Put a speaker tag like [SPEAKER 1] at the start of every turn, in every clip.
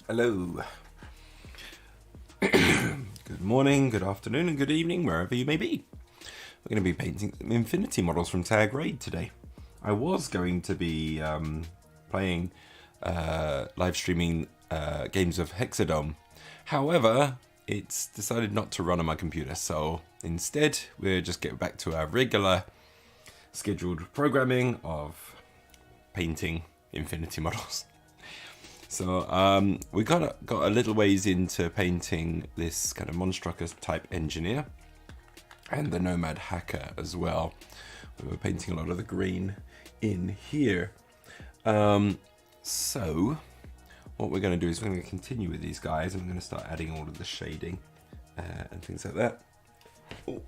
[SPEAKER 1] Hello. Good morning, good afternoon, and good evening, wherever you may be. We're going to be painting some Infinity models from Tag Raid today. I was going to be playing, live streaming games of Hexadome. However, it's decided not to run on my computer, so instead we're just getting back to our regular scheduled programming of painting Infinity models. So we got a little ways into painting this kind of Monstrucus type engineer and the Nomad hacker as well. We were painting a lot of the green in here. So what we're going to do is we're going to continue with these guys, and we're going to start adding all of the shading and things like that. Oh,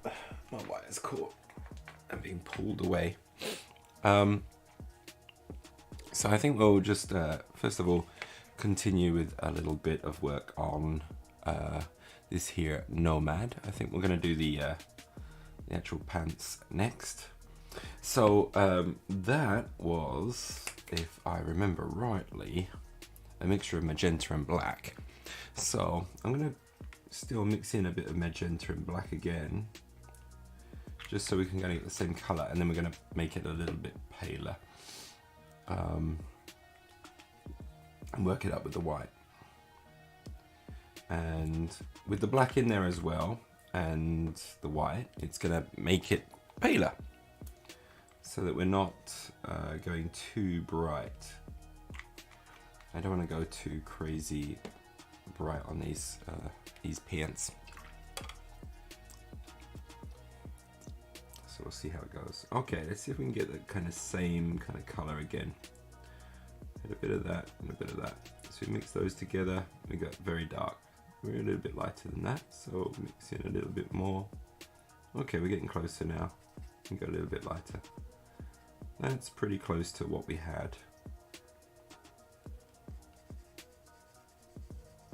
[SPEAKER 1] my wire's caught and being pulled away. So I think we'll just first of all continue with a little bit of work on this here Nomad. I think we're going to do the actual pants next. So that was, if I remember rightly, a mixture of magenta and black. So I'm going to still mix in a bit of magenta and black again, just so we can kind of get the same color, and then we're going to make it a little bit paler. And work it up with the white, and with the black in there as well and the white, it's gonna make it paler so that we're not going too bright. I don't want to go too crazy bright on these pants, so we'll see how it goes. Okay, let's see if we can get the kind of same kind of color again. A bit of that and a bit of that. So we mix those together. We got very dark. We're a little bit lighter than that, so mix in a little bit more. Okay, we're getting closer now. We go a little bit lighter. That's pretty close to what we had,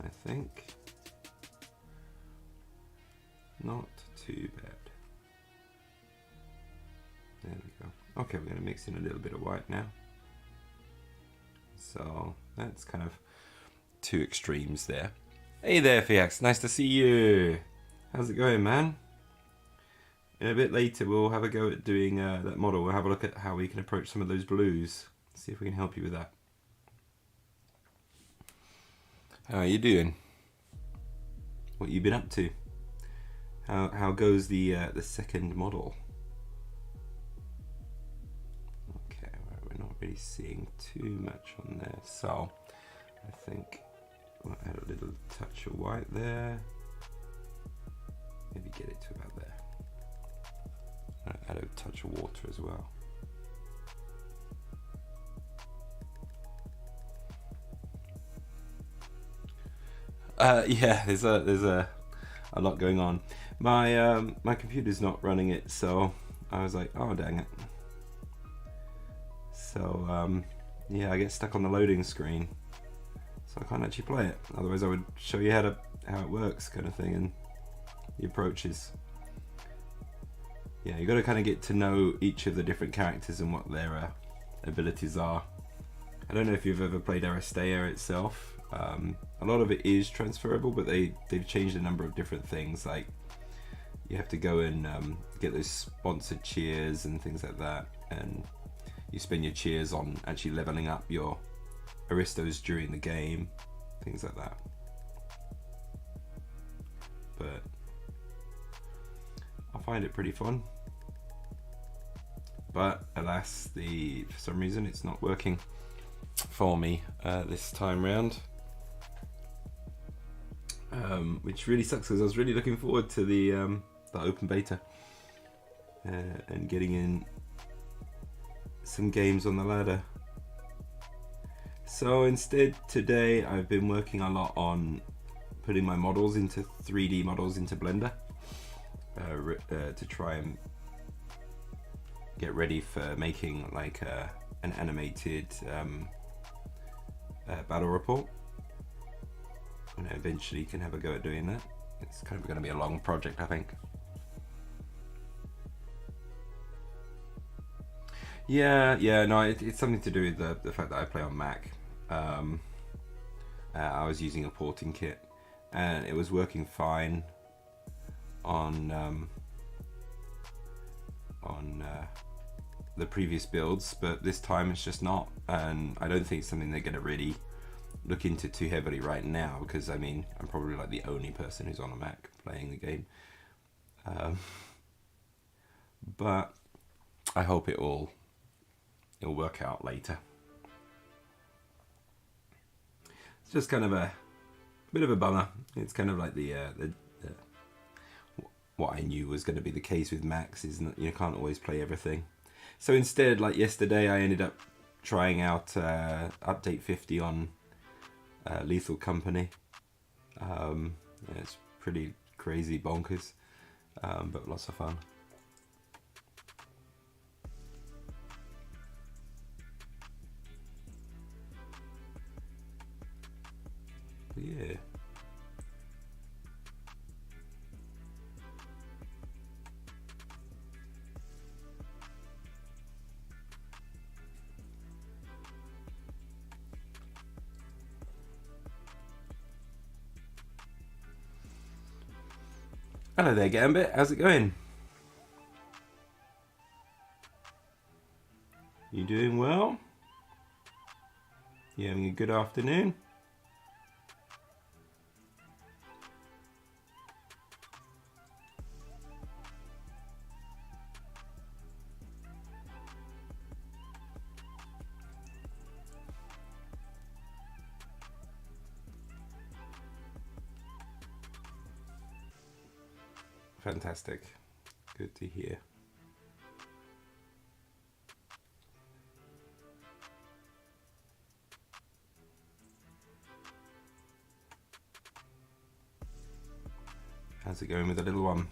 [SPEAKER 1] I think. Not too bad. There we go. Okay, we're going to mix in a little bit of white now. So that's kind of two extremes there. Hey there, Fiax, nice to see you. How's it going, man? In a bit later, we'll have a go at doing that model. We'll have a look at how we can approach some of those blues. See if we can help you with that. How are you doing? What you been up to? How goes the second model? Not really seeing too much on there, so I think we'll add a little touch of white there, maybe get it to about there. I'll add a touch of water as well. Yeah, there's a lot going on. My computer's not running it, so I was like, oh dang it. So yeah, I get stuck on the loading screen, so I can't actually play it. Otherwise I would show you how it works, kind of thing, and the approaches. Yeah, you got to kind of get to know each of the different characters and what their abilities are. I don't know if you've ever played Aristea itself. A lot of it is transferable, but they've changed a number of different things. Like you have to go and get those sponsored cheers and things like that, and you spend your cheers on actually leveling up your aristos during the game, things like that. But I find it pretty fun. But alas, for some reason it's not working for me this time round. Which really sucks, because I was really looking forward to the open beta and getting in some games on the ladder. So instead today I've been working a lot on putting my models into 3D models into Blender to try and get ready for making like an animated battle report, and I eventually can have a go at doing that. It's kind of going to be a long project, I think. Yeah, no, it's something to do with the fact that I play on Mac. I was using a porting kit, and it was working fine on the previous builds, but this time it's just not, and I don't think it's something they're going to really look into too heavily right now, because I mean, I'm probably like the only person who's on a Mac playing the game, but I hope it'll work out later. It's just kind of a bit of a bummer. It's kind of like the what I knew was going to be the case with Macs, is that you can't always play everything. So instead, like yesterday, I ended up trying out update 50 on Lethal Company. Yeah, it's pretty crazy bonkers, but lots of fun. But yeah. Hello there, Gambit. How's it going? You doing well? You having a good afternoon? Fantastic. Good to hear. How's it going with the little one?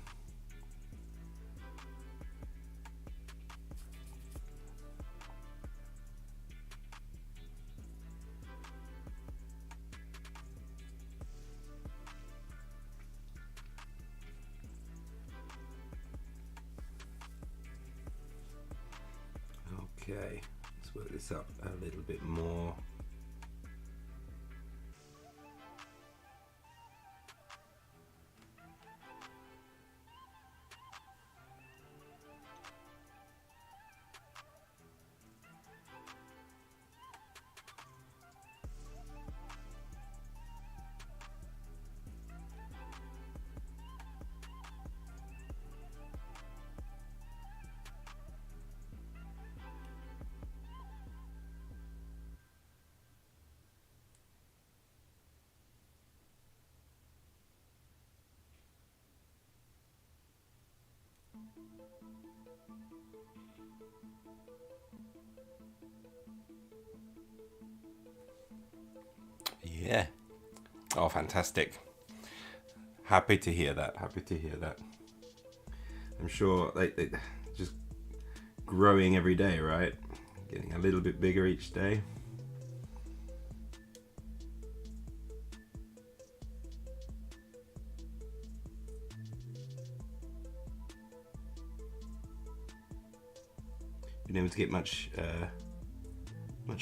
[SPEAKER 1] Okay, let's work this up a little bit more. Yeah. Oh, fantastic. Happy to hear that. Happy to hear that. I'm sure they just growing every day, right? Getting a little bit bigger each day. Been able to get much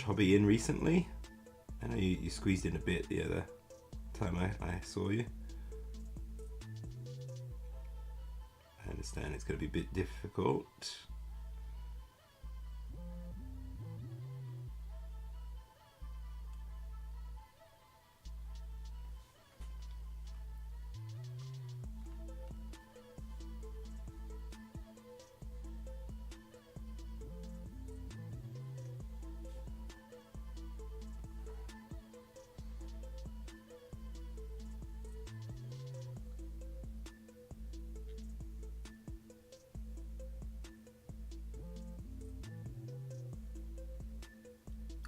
[SPEAKER 1] hobby in recently? I know you squeezed in a bit the other time I saw you. I understand it's going to be a bit difficult.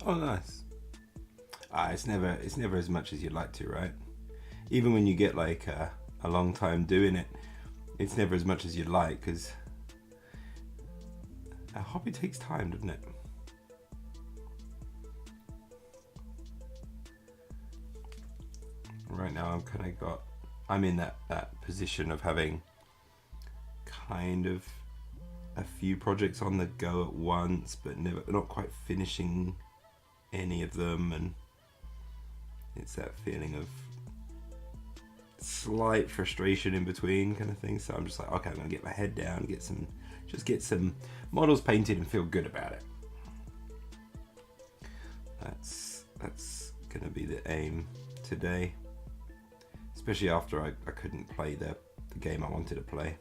[SPEAKER 1] Oh, nice. It's never as much as you'd like to, right? Even when you get like a long time doing it, it's never as much as you'd like, because a hobby takes time, doesn't it? Right now I'm in that position of having kind of a few projects on the go at once, but not quite finishing any of them, and it's that feeling of slight frustration in between kind of thing. So I'm just like, okay, I'm gonna get my head down, get some models painted and feel good about it. That's gonna be the aim today, especially after I couldn't play the game I wanted to play.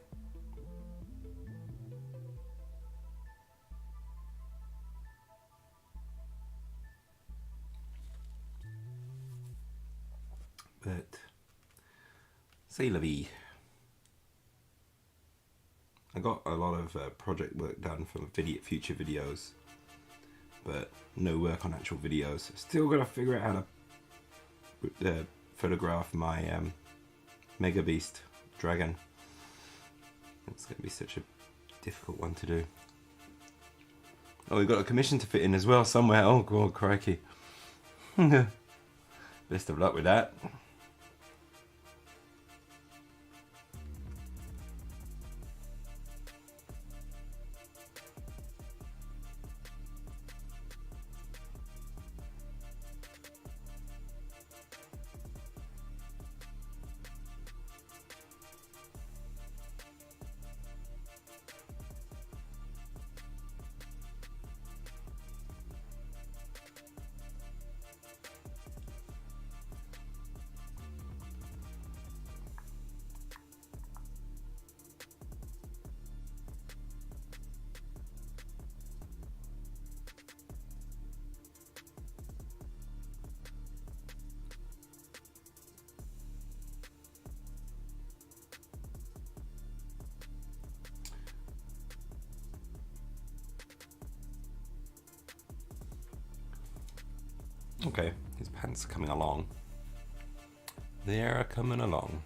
[SPEAKER 1] But c'est la vie. I got a lot of project work done for future videos, but no work on actual videos. Still gotta figure out how to photograph my Mega Beast dragon. It's gonna be such a difficult one to do. Oh, we've got a commission to fit in as well somewhere. Oh god, crikey. Best of luck with that. Okay, his pants are coming along. They're coming along.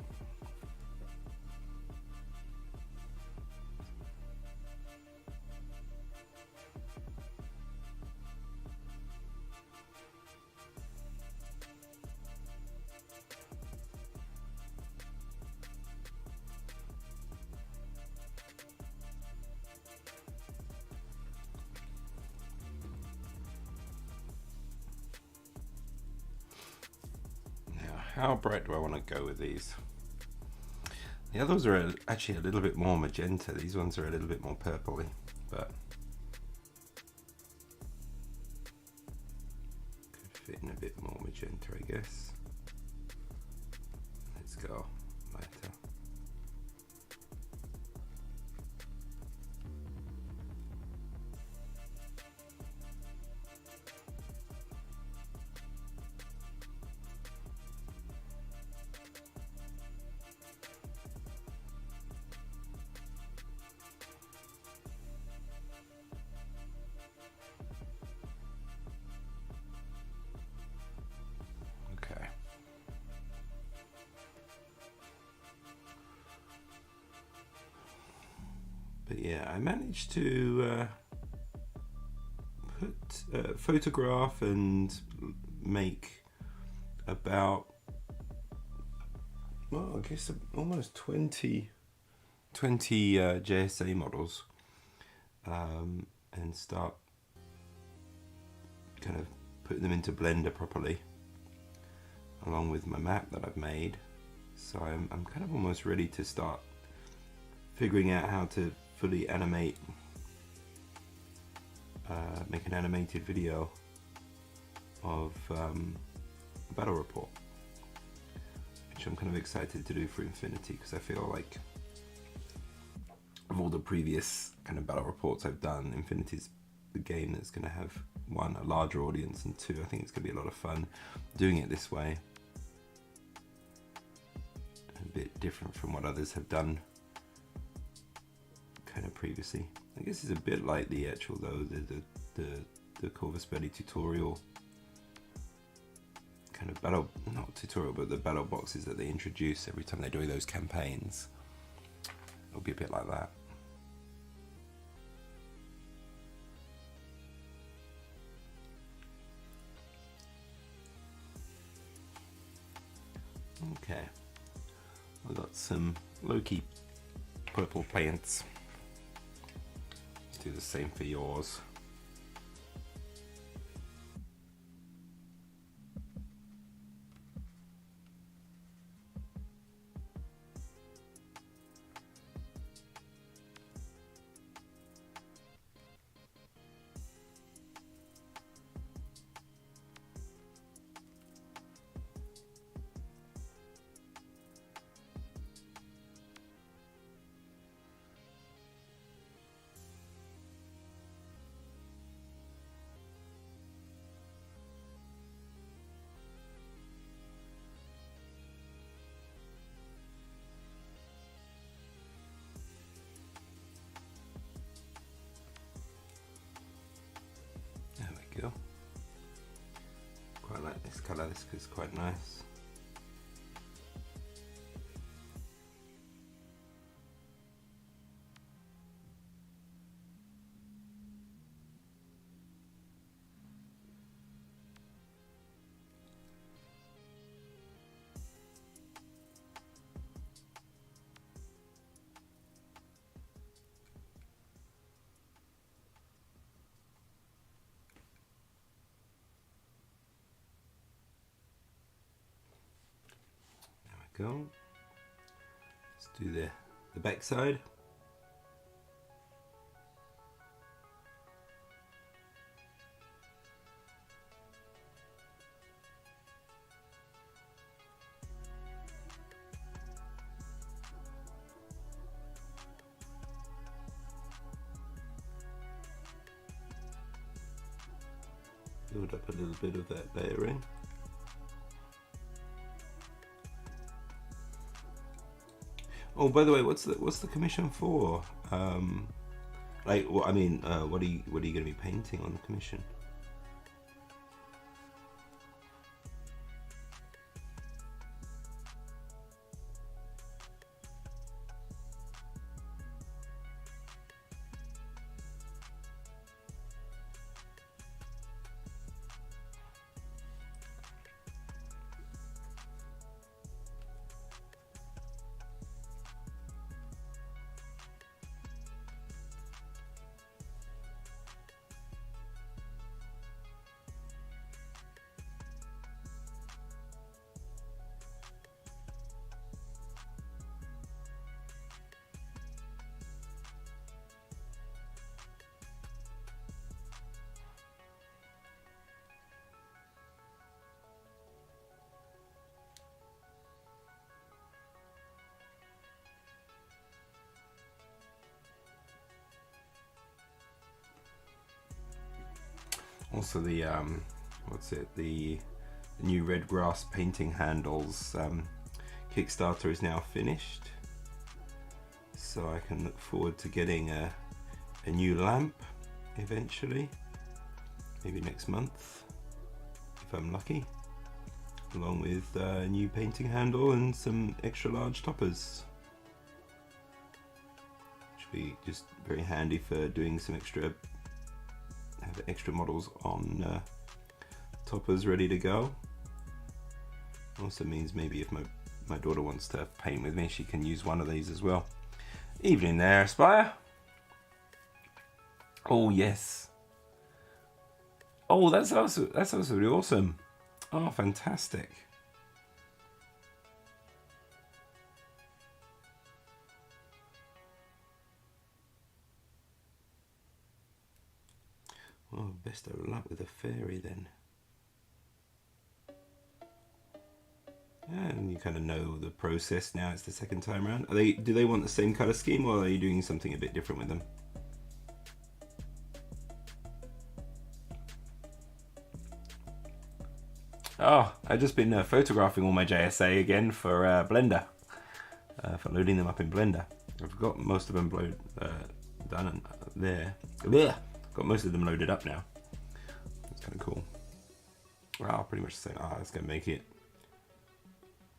[SPEAKER 1] How bright do I want to go with these? The others are actually a little bit more magenta. These ones are a little bit more purpley, but could fit in a bit more magenta, I guess. Let's go lighter. But yeah, I managed to photograph and make about, well, I guess almost 20 JSA models, and start kind of putting them into Blender properly, along with my map that I've made. So I'm kind of almost ready to start figuring out how to fully animate, make an animated video of a battle report, which I'm kind of excited to do for Infinity, because I feel like of all the previous kind of battle reports I've done, Infinity's the game that's going to have, one, a larger audience, and two, I think it's going to be a lot of fun doing it this way. A bit different from what others have done kind of previously. I guess it's a bit like the actual, though, the Corvus Belli tutorial kind of battle, not tutorial, but the battle boxes that they introduce every time they do those campaigns. It'll be a bit like that. Okay, we've got some low-key purple pants. Let's do the same for yours. colour. This is quite nice. Go. Let's do the back side. Build up a little bit of that layering. Oh, by the way, what's the commission for? Like, well, I mean, what are you going to be painting on the commission? Also the the new red grass painting handles Kickstarter is now finished, so I can look forward to getting a new lamp eventually, maybe next month if I'm lucky, along with a new painting handle and some extra large toppers, which will be just very handy for doing some extra models on toppers ready to go. Also means maybe if my daughter wants to paint with me, she can use one of these as well. Evening there, Aspire. Oh yes. Oh, that's also really awesome. Oh, fantastic. Oh, best of luck with the fairy then. And you kind of know the process now. It's the second time around. Do they want the same color scheme, or are you doing something a bit different with them? Oh, I've just been photographing all my JSA again for Blender, for loading them up in Blender. I've got most of them done there. Blech. Got most of them loaded up now. That's kind of cool. Well, pretty much the same. It's going to make it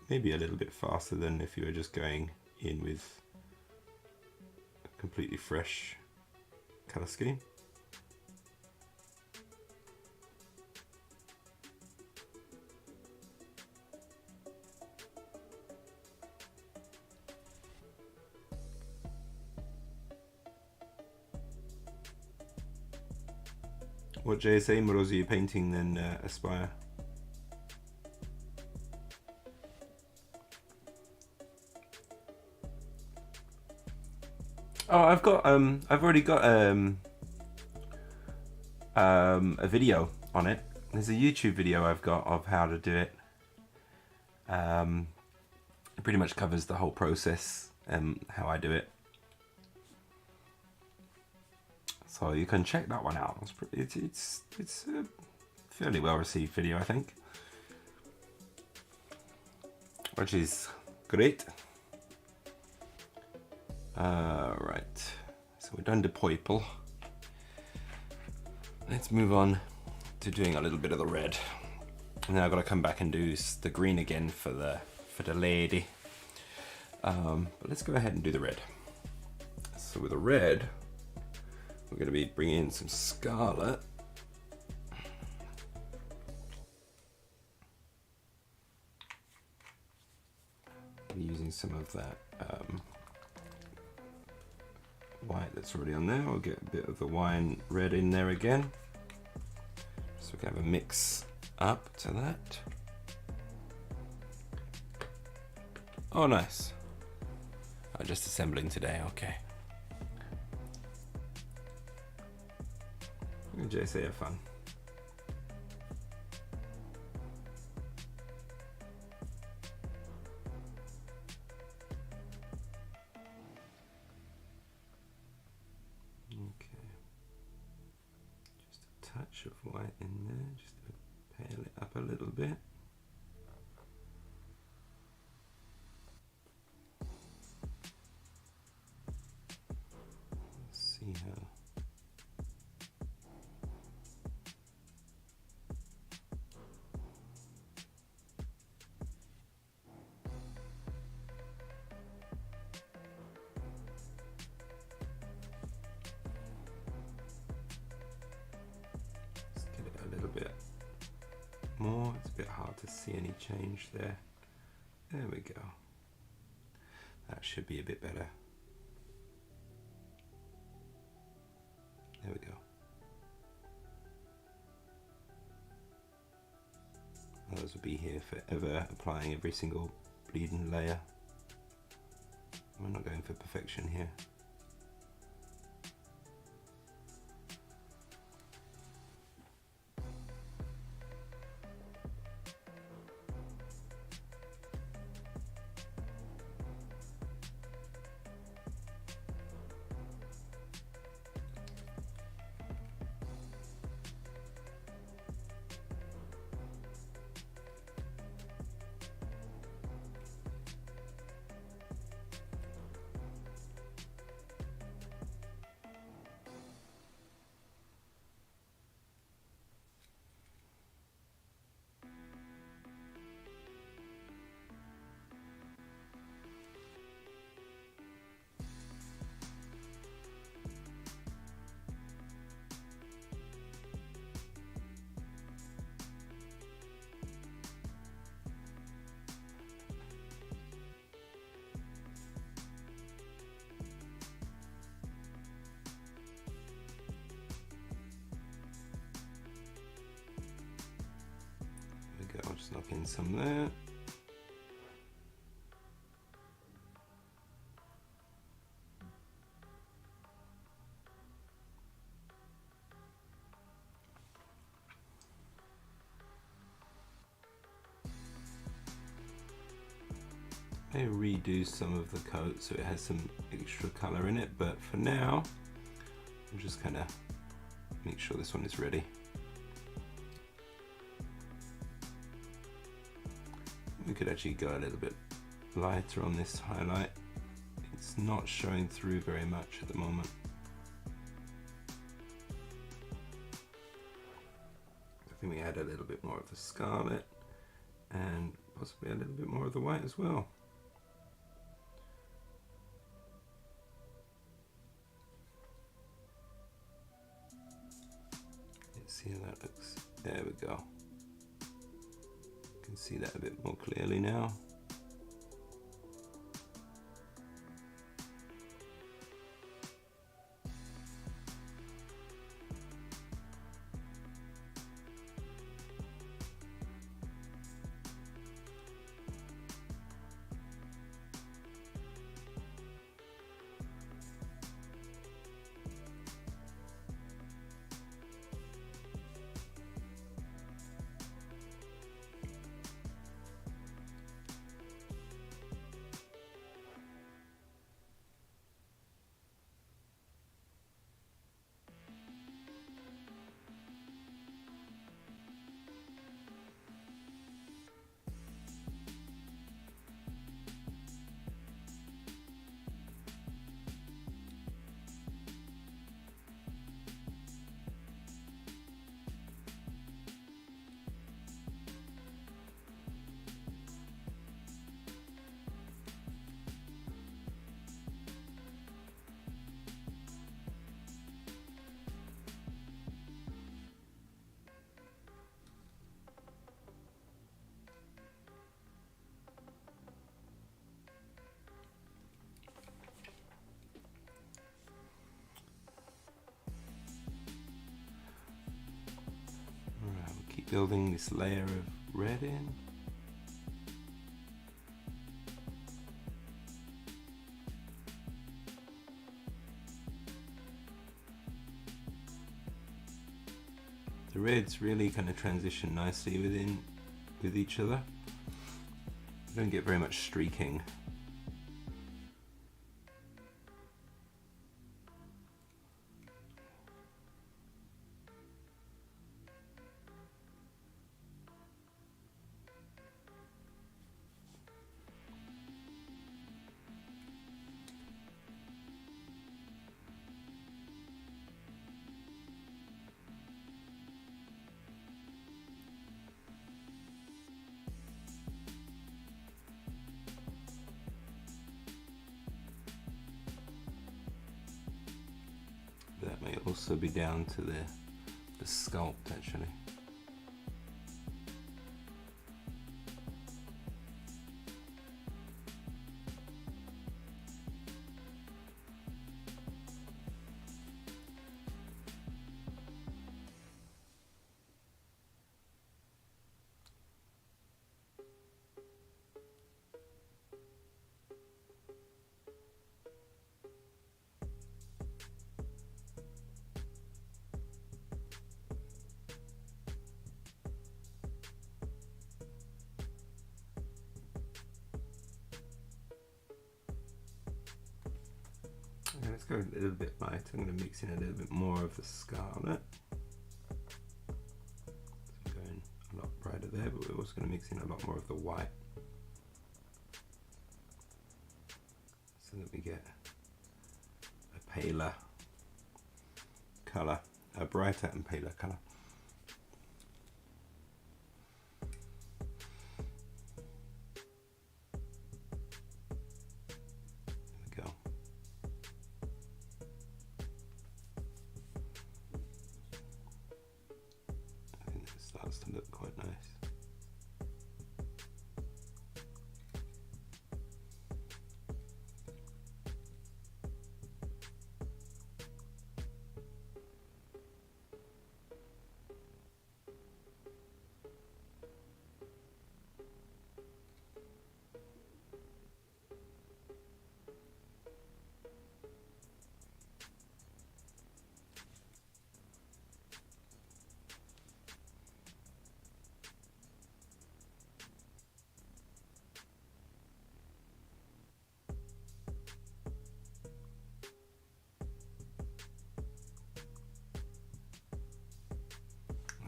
[SPEAKER 1] maybe a little bit faster than if you were just going in with a completely fresh color scheme. What JSA models are you painting then, Aspire? Oh, I've already got a video on it. There's a YouTube video I've got of how to do it. It pretty much covers the whole process and how I do it. So you can check that one out. It's a fairly well received video, I think, which is great. Right, so we're done to purple. Let's move on to doing a little bit of the red. And then I've got to come back and do the green again for the lady. But let's go ahead and do the red. So with the red, we're going to be bringing in some scarlet. Using some of that white that's already on there. I'll get a bit of the wine red in there again. So we can have a mix up to that. Oh, nice. I'm just assembling today, okay. JC have fun. Okay. Just a touch of white in there, just to pale it up a little bit. Let's see how. More, it's a bit hard to see any change there. There we go. That should be a bit better. There we go. Others will be here forever, applying every single bleeding layer. We're not going for perfection here. I'll just knock in some there. I redo some of the coat so it has some extra colour in it, but for now I'll just kind of make sure this one is ready. We could actually go a little bit lighter on this highlight. It's not showing through very much at the moment. I think we add a little bit more of the scarlet and possibly a little bit more of the white as well. Let's see how that looks. There we go. Can see that a bit more clearly now. building this layer of red in. The reds really kind of transition nicely with each other. You don't get very much streaking. That may also be down to the sculpt actually. Okay, let's go a little bit lighter. I'm going to mix in a little bit more of the scarlet. So we're going a lot brighter there, but we're also going to mix in a lot more of the white, so that we get a paler colour, a brighter and paler colour. Starts to look quite nice.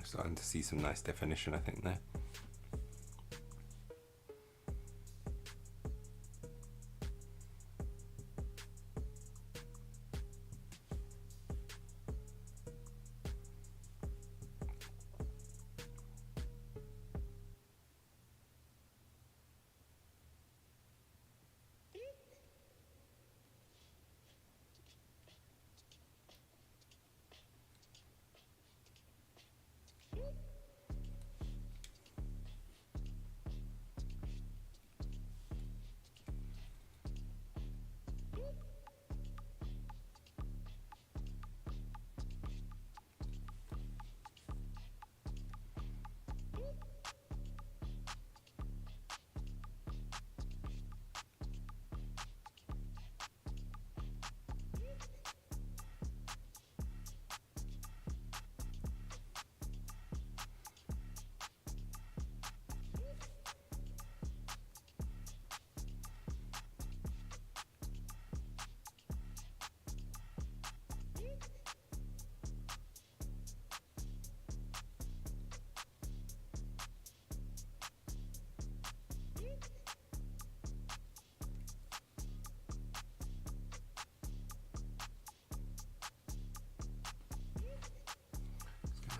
[SPEAKER 1] Starting to see some nice definition, I think, there.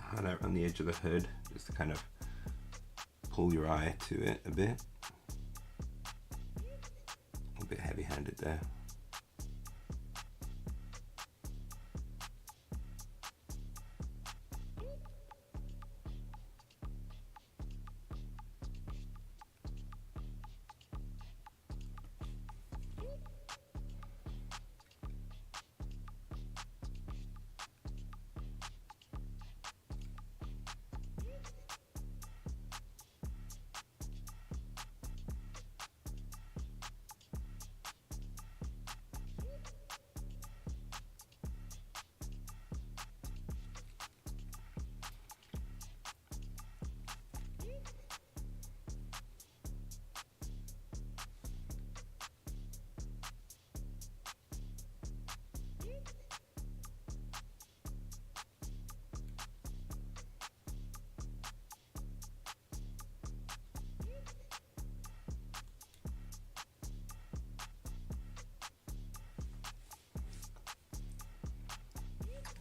[SPEAKER 1] Highlight around the edge of the hood, just to kind of pull your eye to it a bit. A bit heavy-handed there.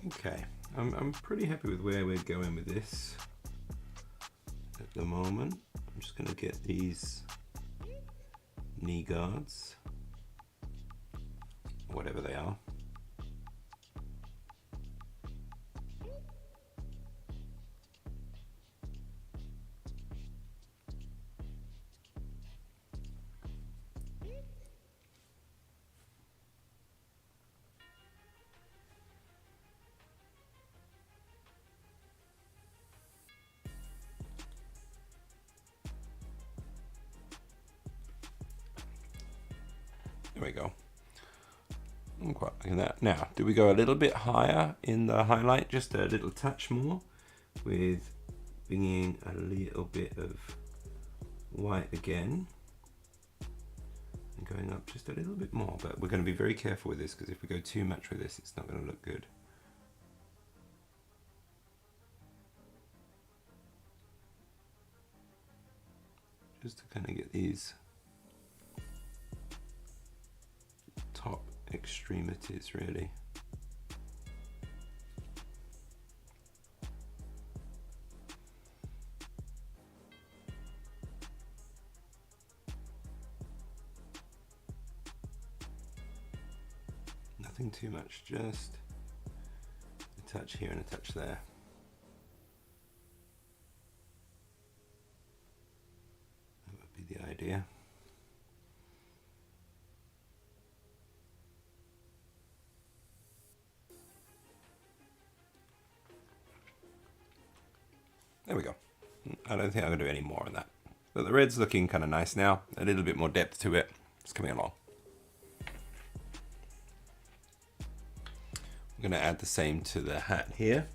[SPEAKER 1] Okay, I'm pretty happy with where we're going with this at the moment. I'm just going to get these knee guards, whatever they are. There we go. I'm quite liking that. Now, do we go a little bit higher in the highlight, just a little touch more, with bringing a little bit of white again, and going up just a little bit more, but we're going to be very careful with this, because if we go too much with this, it's not going to look good. Just to kind of get these top extremities really. Nothing too much, just a touch here and a touch there. That would be the idea. There we go. I don't think I'm going to do any more on that. But the red's looking kind of nice now. A little bit more depth to it. It's coming along. I'm going to add the same to the hat here.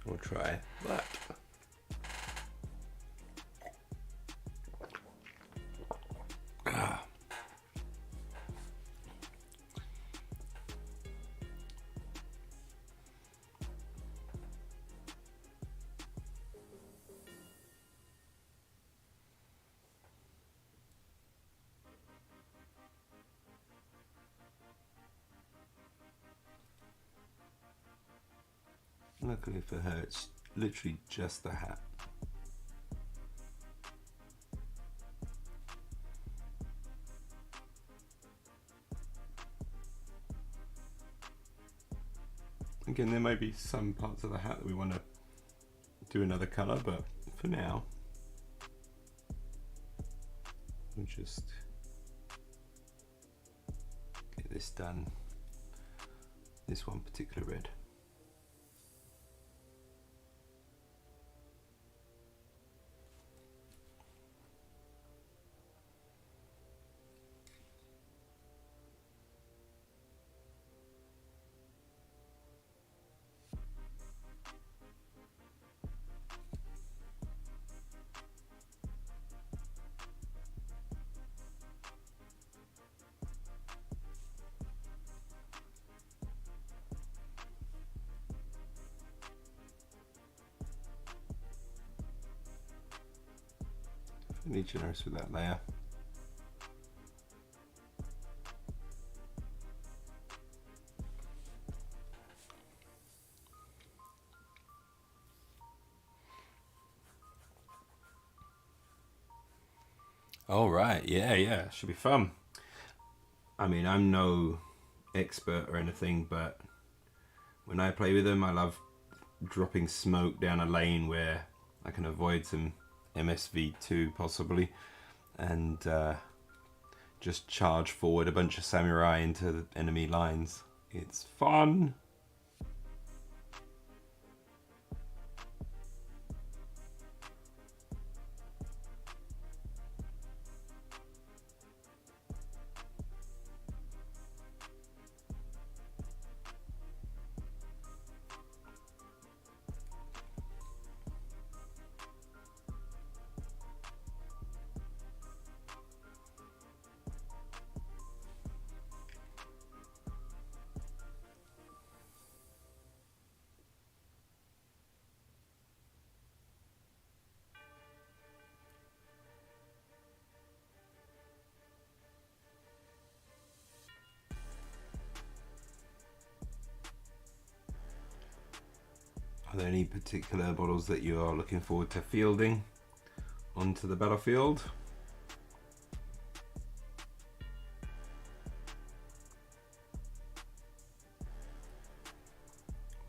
[SPEAKER 1] We'll try that. Luckily for her, it's literally just the hat. Again, there may be some parts of the hat that we want to do another color, but for now, we'll just get this done. This one particular red. Definitely generous with that layer. All right, yeah, should be fun. I mean, I'm no expert or anything, but when I play with them, I love dropping smoke down a lane where I can avoid some MSV2 possibly, and just charge forward a bunch of samurai into the enemy lines. It's fun. Are there any particular models that you are looking forward to fielding onto the battlefield?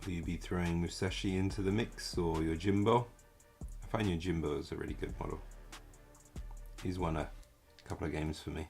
[SPEAKER 1] Will you be throwing Musashi into the mix or your Jimbo? I find your Jimbo is a really good model. He's won a couple of games for me.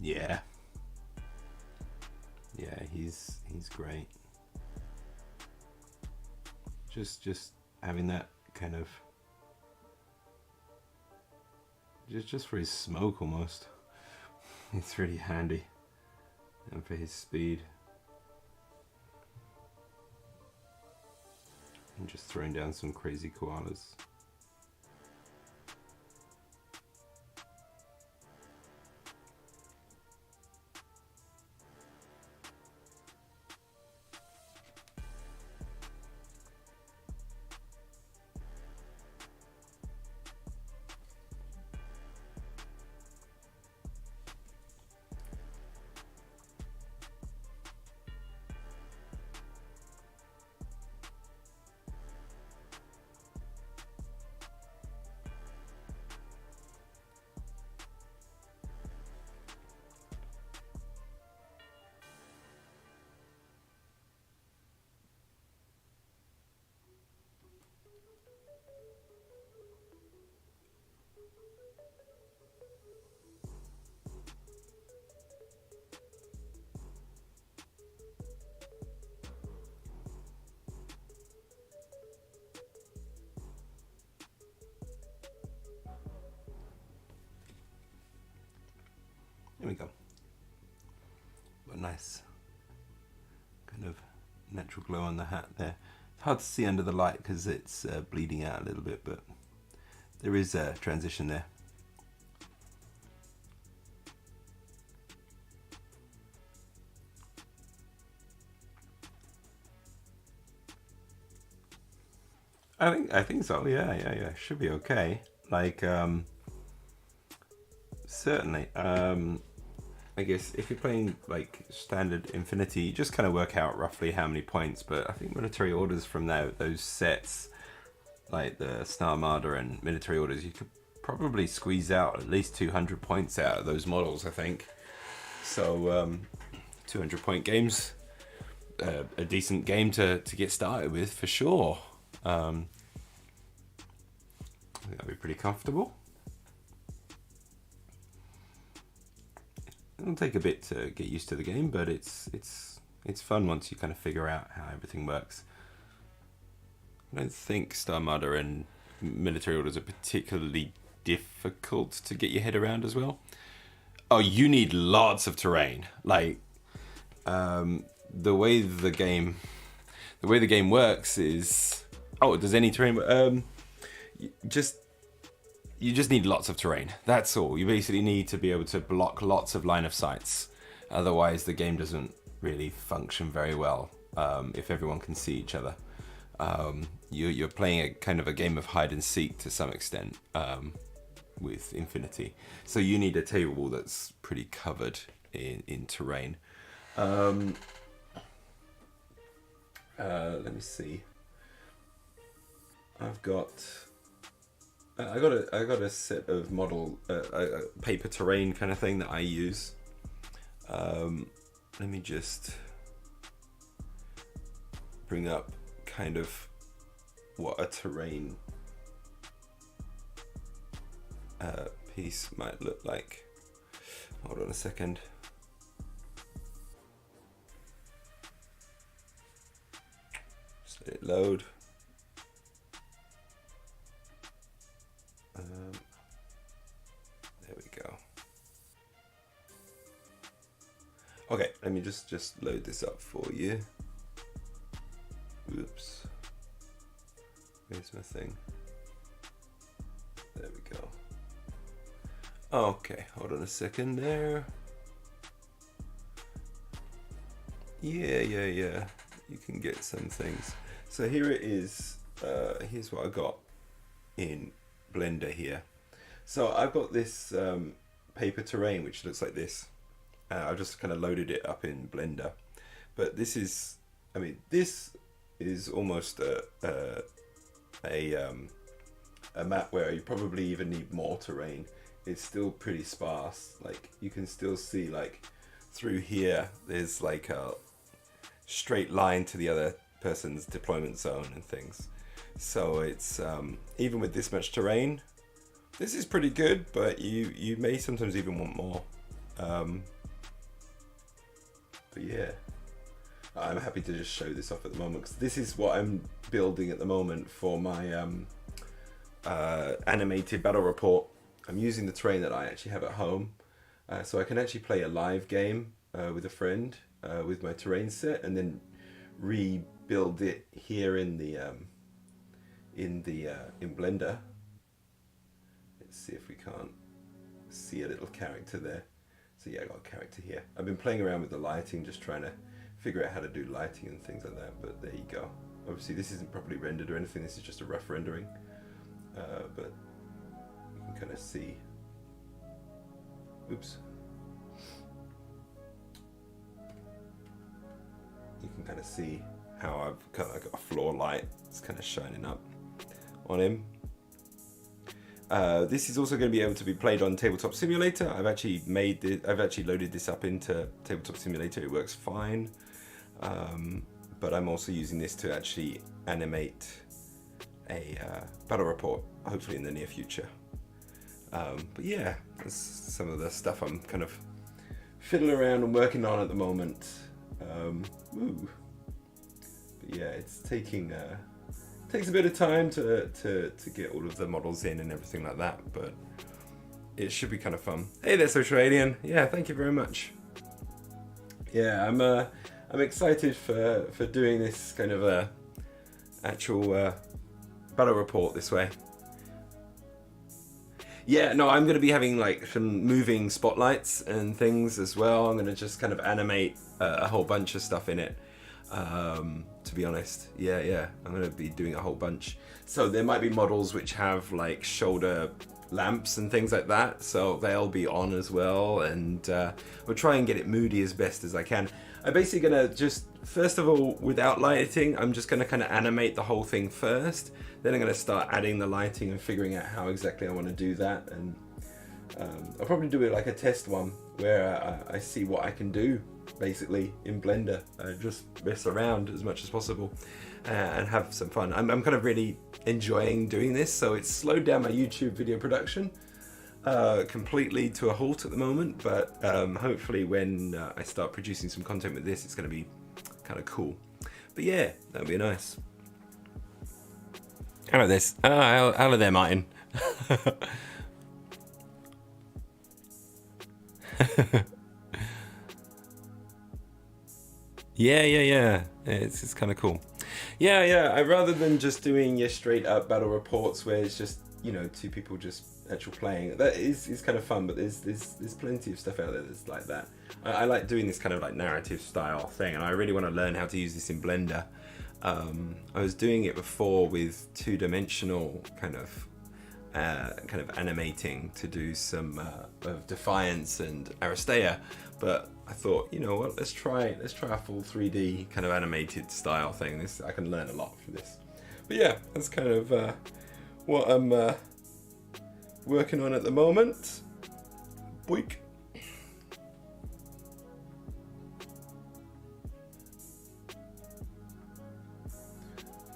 [SPEAKER 1] Yeah. Yeah, he's great. Just having that kind of just for his smoke almost. It's really handy. And for his speed. And just throwing down some crazy koalas. There we go. Got a nice kind of natural glow on the hat there. It's hard to see under the light because it's bleeding out a little bit, but there is a transition there. I think so. Yeah. Should be okay. Like certainly. I guess if you're playing like standard Infinity, you just kind of work out roughly how many points. But I think military orders from those sets, like the Star Armada and military orders, you could probably squeeze out at least 200 points out of those models. I think so. 200 point games, a decent game to get started with for sure. I think that'd be pretty comfortable. It'll take a bit to get used to the game, but it's fun once you kind of figure out how everything works. I don't think Star Armada and military orders are particularly difficult to get your head around as well. Oh, you need lots of terrain. Like the way the game works is. Oh, does any terrain? You just need lots of terrain. That's all. You basically need to be able to block lots of line of sights. Otherwise, the game doesn't really function very well if everyone can see each other. You're playing a kind of a game of hide and seek to some extent with Infinity. So you need a table that's pretty covered in terrain. Let me see. I got a set of model paper terrain kind of thing that I use. Let me just bring up kind of what a terrain piece might look like. Hold on a second. Just let it load. There we go. Okay, let me just load this up for you. Oops. Where's my thing? There we go. Okay, hold on a second there. Yeah. You can get some things. So here it is. Here's what I got in Blender here. So I've got this paper terrain which looks like this. I've just kind of loaded it up in Blender. But this is, I mean, this is almost a map where you probably even need more terrain. It's still pretty sparse. Like you can still see like through here, there's like a straight line to the other person's deployment zone and things. So it's even with this much terrain, this is pretty good, but you may sometimes even want more. But yeah, I'm happy to just show this off at the moment because this is what I'm building at the moment for my animated battle report. I'm using the terrain that I actually have at home, so I can actually play a live game with a friend with my terrain set, and then rebuild it here in Blender. Let's see if we can't see a little character there. So yeah, I got a character here. I've been playing around with the lighting, just trying to figure out how to do lighting and things like that. But there you go. Obviously, this isn't properly rendered or anything. This is just a rough rendering. But you can kind of see. Oops. You can kind of see how I've kind of got a floor light. It's kind of shining up on him. This is also going to be able to be played on Tabletop Simulator. I've actually loaded this up into Tabletop Simulator. It works fine. But I'm also using this to actually animate a battle report, hopefully in the near future. But yeah, that's some of the stuff I'm kind of fiddling around and working on at the moment. But yeah, it's taking takes a bit of time to get all of the models in and everything like that, but it should be kind of fun. Hey there, Social Alien. Yeah, thank you very much. Yeah, I'm excited for doing this kind of actual battle report this way. Yeah, no, I'm going to be having like some moving spotlights and things as well. I'm going to just kind of animate a whole bunch of stuff in it. To be honest, yeah, I'm going to be doing a whole bunch. So there might be models which have like shoulder lamps and things like that, so they'll be on as well, and we'll try and get it moody as best as I can. I'm basically going to just, first of all, without lighting, I'm just going to kind of animate the whole thing first, then I'm going to start adding the lighting and figuring out how exactly I want to do that, and I'll probably do it like a test one where I see what I can do basically in Blender. Just mess around as much as possible and have some fun. I'm kind of really enjoying doing this, so it's slowed down my YouTube video production completely to a halt at the moment, but hopefully when I start producing some content with this, it's going to be kind of cool. But yeah, that'll be nice. Hello this. Hello there, Martin. Yeah. It's kind of cool. Yeah. Rather than just doing your straight up battle reports where it's just, you know, two people just actual playing, that is kind of fun. But there's plenty of stuff out there that's like that. I like doing this kind of like narrative style thing, and I really want to learn how to use this in Blender. I was doing it before with two-dimensional kind of animating to do some of Defiance and Aristea, but I thought, you know what, let's try a full 3D kind of animated style thing. I can learn a lot from this. But yeah, that's kind of what I'm working on at the moment. Boink.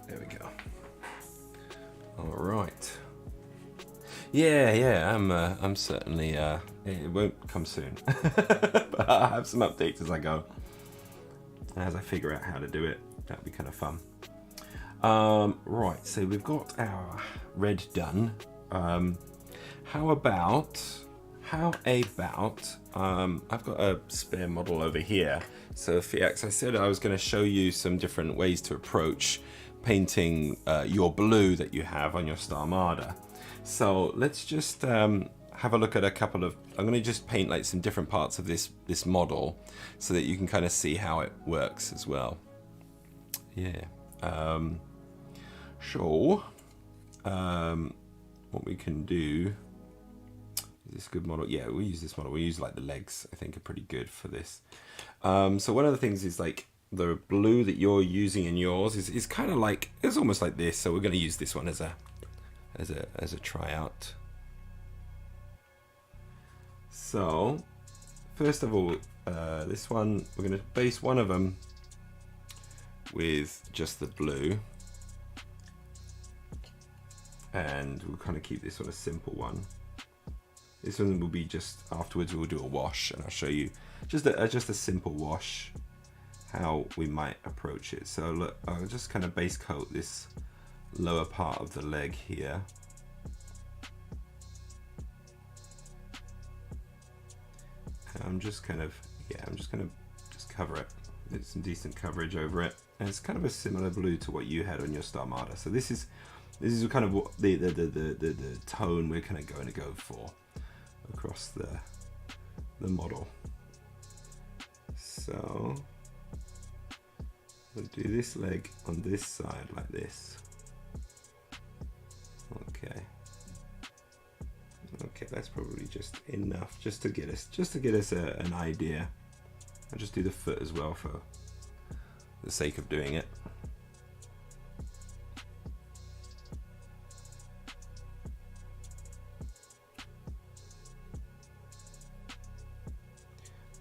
[SPEAKER 1] There we go. All right. Yeah. I'm certainly. It won't come soon, but I'll have some updates as I go, as I figure out how to do it. That'll be kind of fun. Right. So we've got our red done. How about how about, I've got a spare model over here. So Fiax, I said I was going to show you some different ways to approach painting your blue that you have on your Starmada. So let's just have a look at a couple of, I'm going to just paint like some different parts of this model so that you can kind of see how it works as well. Yeah. So, what we can do, is this a good model? Yeah, we'll use this model. We'll use like the legs, I think are pretty good for this. So one of the things is like the blue that you're using in yours is kind of like, it's almost like this. So we're going to use this one as a tryout. So first of all, this one, we're going to base one of them with just the blue. And we'll kind of keep this one a simple one. This one will be just, afterwards we'll do a wash, and I'll show you just a simple wash, how we might approach it. So look, I'll just kind of base coat this lower part of the leg here. And I'm just kind of, yeah, I'm just going to cover it. Get some decent coverage over it. And it's kind of a similar blue to what you had on your Starmada. So this is kind of what the tone we're kind of going to go for across the model. So we'll do this leg on this side like this. Okay, that's probably just enough just to get us an idea. I'll just do the foot as well for the sake of doing it.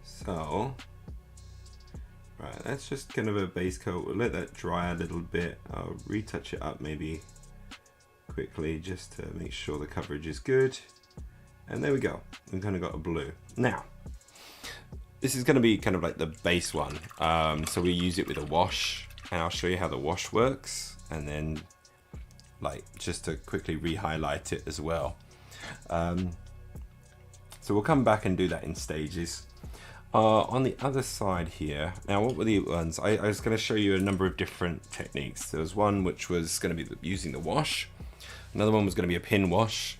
[SPEAKER 1] So, right, that's just kind of a base coat. We'll let that dry a little bit. I'll retouch it up maybe quickly just to make sure the coverage is good. And there we go. We've kind of got a blue. Now, this is going to be kind of like the base one. So we use it with a wash, and I'll show you how the wash works. And then, like, just to quickly re-highlight it as well. So we'll come back and do that in stages. On the other side here, now what were the ones? I was going to show you a number of different techniques. There was one which was going to be using the wash. Another one was going to be a pin wash,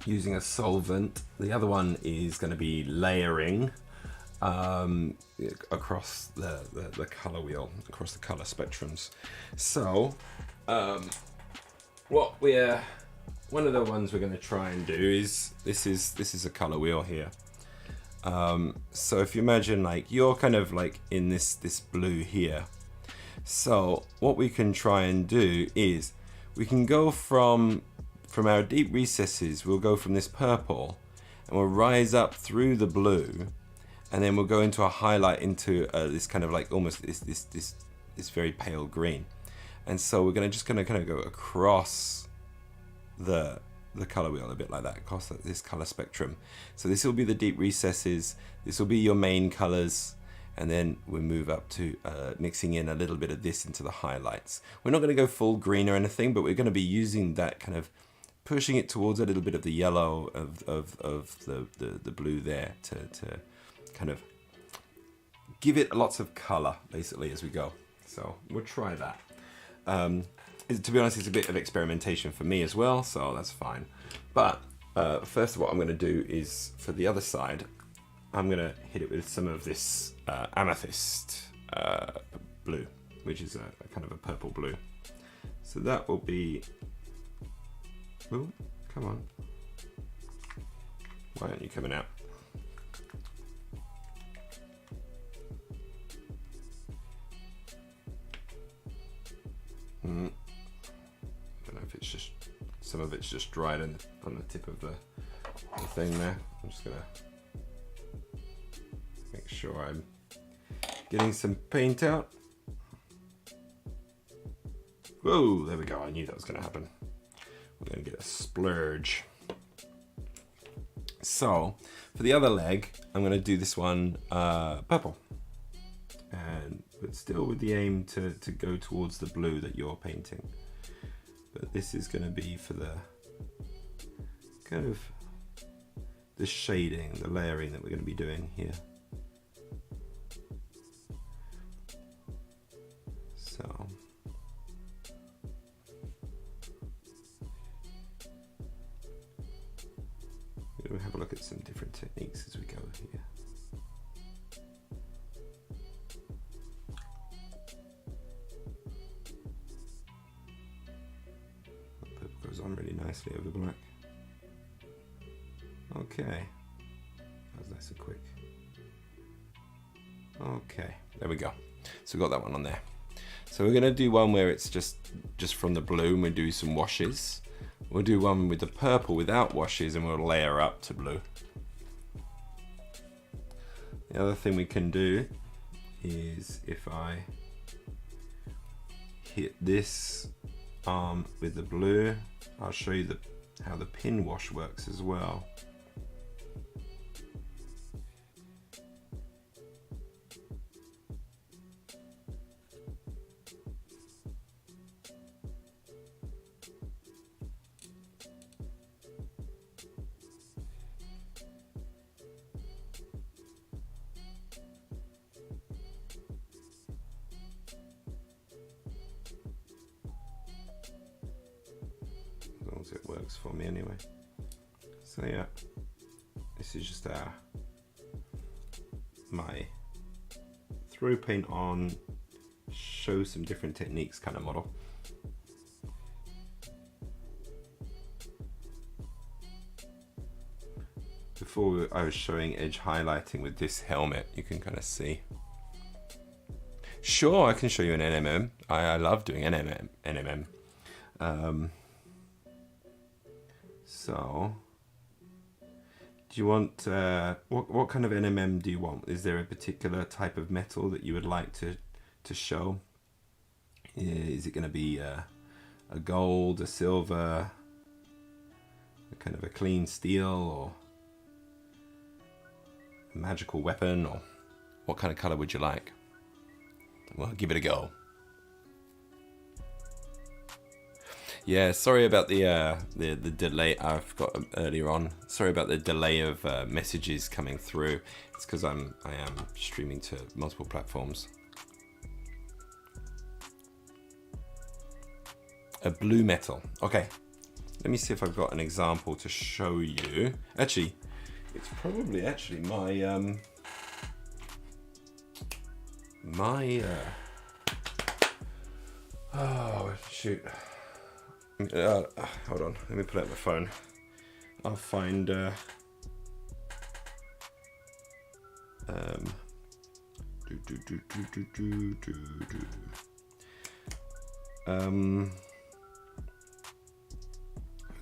[SPEAKER 1] using a solvent. The other one is going to be layering across the color wheel, across the color spectrums. So one of the ones we're going to try and do is this is a color wheel here. So if you imagine like you're kind of like in this blue here. So what we can try and do is we can go from our deep recesses, we'll go from this purple and we'll rise up through the blue, and then we'll go into a highlight into this kind of like almost this very pale green. And so we're going to kind of go across the color wheel a bit like that, across this color spectrum. So this will be the deep recesses, this will be your main colors, and then we move up to mixing in a little bit of this into the highlights. We're not going to go full green or anything, but we're going to be using that kind of pushing it towards a little bit of the yellow of the blue there to kind of give it lots of color basically as we go. So we'll try that. To be honest, it's a bit of experimentation for me as well, so that's fine. But first, what I'm going to do is for the other side, I'm going to hit it with some of this amethyst blue, which is a kind of a purple blue. So that will be. Oh, come on. Why aren't you coming out? I don't know if it's just, some of it's just dried on the tip of the thing there. I'm just gonna make sure I'm getting some paint out. Whoa, there we go. I knew that was gonna happen. We're going to get a splurge. So for the other leg, I'm going to do this one purple, but still with the aim to go towards the blue that you're painting. But this is going to be for the kind of the shading, the layering that we're going to be doing here. So we'll have a look at some different techniques as we go here. Purple goes on really nicely over black. Okay, that was nice and quick. Okay, there we go. So we've got that one on there. So we're going to do one where it's just from the blue, and we'll do some washes. We'll do one with the purple without washes, and we'll layer up to blue. The other thing we can do is if I hit this arm with the blue, I'll show you how the pin wash works as well. It works for me anyway. So yeah, this is just my throw paint on, show some different techniques kind of model. Before I was showing edge highlighting with this helmet, you can kind of see. Sure, I can show you an NMM. I love doing NMM. So, do you want, what kind of NMM do you want? Is there a particular type of metal that you would like to show? Is it going to be a gold, a silver, a kind of a clean steel, or a magical weapon, or what kind of color would you like? Well, give it a go. Yeah, sorry about the delay I've got earlier on. Sorry about the delay of messages coming through. It's because I am streaming to multiple platforms. A blue metal. Okay, let me see if I've got an example to show you. Actually, it's probably my oh shoot. Hold on, let me pull out my phone. I'll find I'll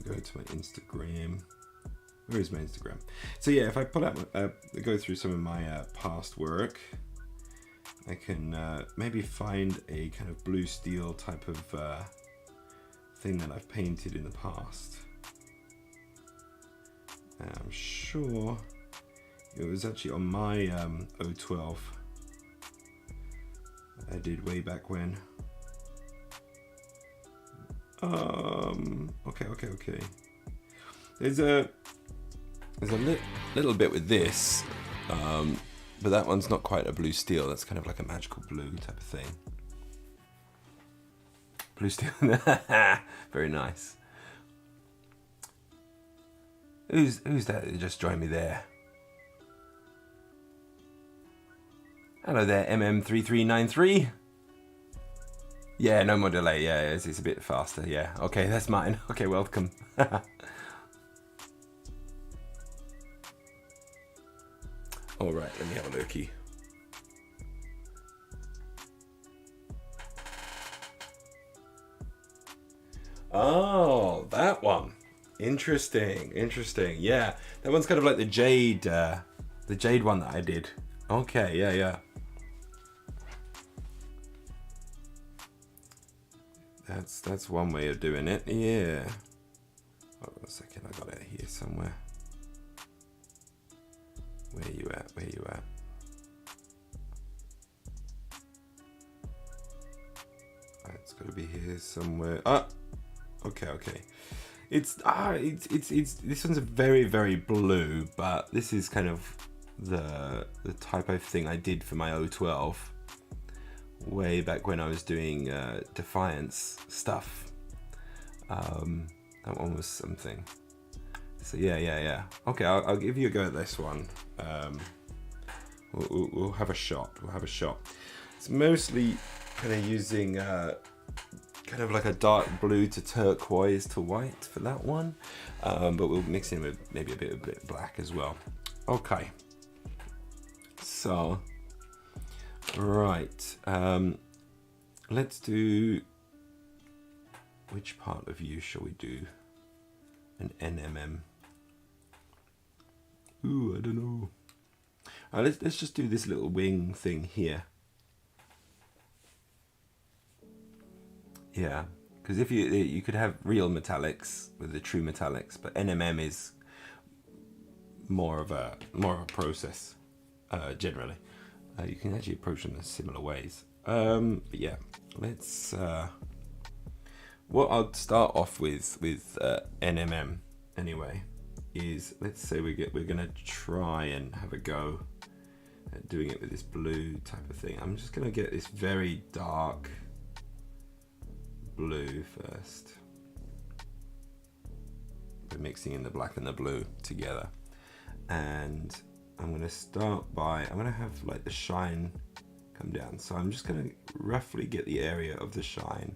[SPEAKER 1] go to my Instagram. Where is my Instagram? So yeah, if I pull out, go through some of my past work, I can maybe find a kind of blue steel type of thing that I've painted in the past. I'm sure it was actually on my 012 I did way back when. Okay. There's a little bit with this, but that one's not quite a blue steel. That's kind of like a magical blue type of thing. Blue steel. Very nice. Who's that just joined me there? Hello there, MM3393. Yeah, no more delay. Yeah, it's a bit faster. Yeah, okay, that's mine. Okay, welcome. All right, let me have a looky. Oh, that one. Interesting. Yeah, that one's kind of like the jade one that I did. Okay, yeah. That's one way of doing it. Yeah. Hold on a second, I got it here somewhere. Where you at? It's got to be here somewhere. Ah, okay. It's this one's a very blue, but this is kind of the type of thing I did for my 012 way back when I was doing Defiance stuff. That one was something. So yeah. Okay, I'll give you a go at this one. We'll have a shot. It's mostly kind of using kind of like a dark blue to turquoise to white for that one, but we'll mix in with maybe a bit of black as well. Okay, so right, let's do, which part of you shall we do? An NMM. Ooh, I don't know. Let's just do this little wing thing here. Yeah, because if you could have real metallics with the true metallics, but NMM is more of a process generally. You can actually approach them in similar ways. But yeah, let's. What I'll start off with NMM anyway is, let's say we're gonna try and have a go at doing it with this blue type of thing. I'm just gonna get this very dark blue first. We're mixing in the black and the blue together, and I'm going to start by, I'm going to have like the shine come down, so I'm just going to roughly get the area of the shine.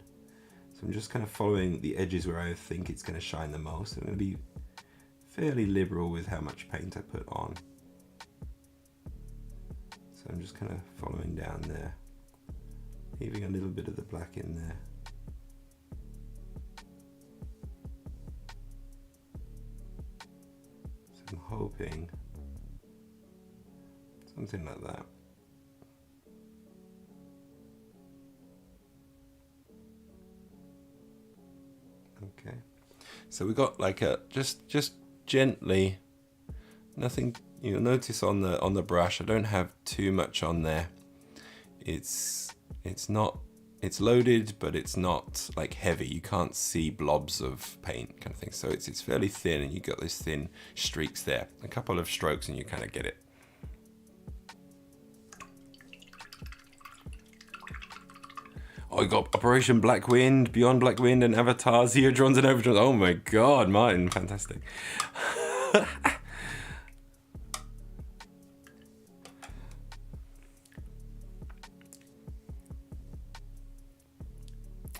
[SPEAKER 1] So I'm just kind of following the edges where I think it's going to shine the most. I'm going to be fairly liberal with how much paint I put on, so I'm just kind of following down there, leaving a little bit of the black in there. I'm hoping something like that. Okay, so we got like a just gently, nothing. You'll notice on the brush, I don't have too much on there. It's not. It's loaded, but it's not like heavy. You can't see blobs of paint kind of thing. So it's fairly thin, and you got this thin streaks there. A couple of strokes and you kind of get it. Oh, you got Operation Black Wind, Beyond Black Wind, and Avatars, Herodrons and Overdrons. Oh my God, Martin, fantastic.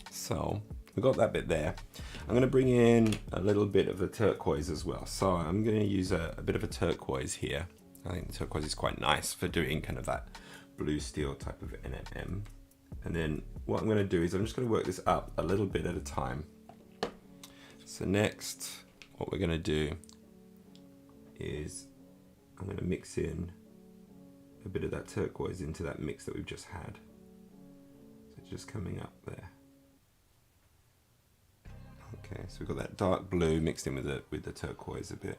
[SPEAKER 1] So we got that bit there. I'm going to bring in a little bit of the turquoise as well. So I'm going to use a bit of a turquoise here. I think the turquoise is quite nice for doing kind of that blue steel type of NMM. And then what I'm going to do is I'm just going to work this up a little bit at a time. So next, what we're going to do is I'm going to mix in a bit of that turquoise into that mix that we've just had. So it's just coming up there. Okay, so we've got that dark blue mixed in with the turquoise a bit.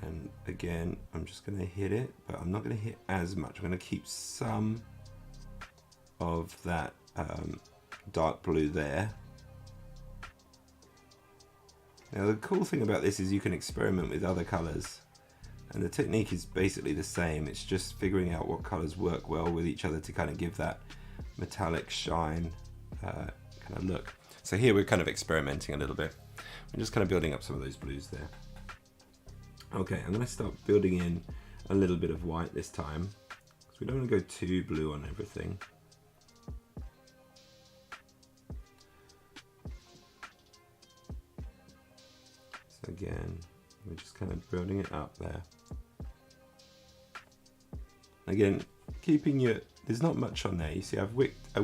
[SPEAKER 1] And again, I'm just going to hit it, but I'm not going to hit as much. I'm going to keep some of that dark blue there. Now the cool thing about this is you can experiment with other colors, and the technique is basically the same. It's just figuring out what colors work well with each other to kind of give that metallic shine kind of look. So here we're kind of experimenting a little bit. I'm just kind of building up some of those blues there. Okay, I'm going to start building in a little bit of white this time, because we don't want to go too blue on everything. So again, we're just kind of building it up there. Again, keeping your, there's not much on there. You see, I've wicked a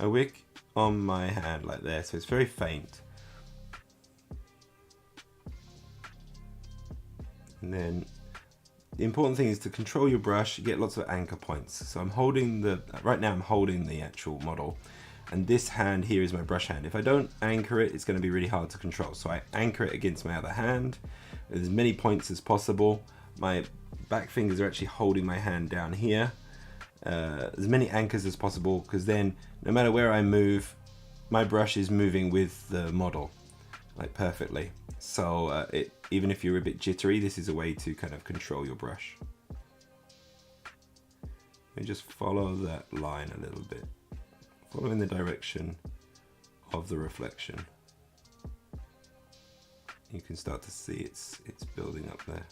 [SPEAKER 1] wick on my hand like there, so it's very faint. And then the important thing is to control your brush. You get lots of anchor points. So I'm holding right now I'm holding the actual model, and this hand here is my brush hand. If I don't anchor it, it's going to be really hard to control. So I anchor it against my other hand with as many points as possible. My back fingers are actually holding my hand down here. As many anchors as possible, because then no matter where I move, my brush is moving with the model. like perfectly. So even if you're a bit jittery, this is a way to kind of control your brush. And just follow that line a little bit, follow in the direction of the reflection. You can start to see it's building up there.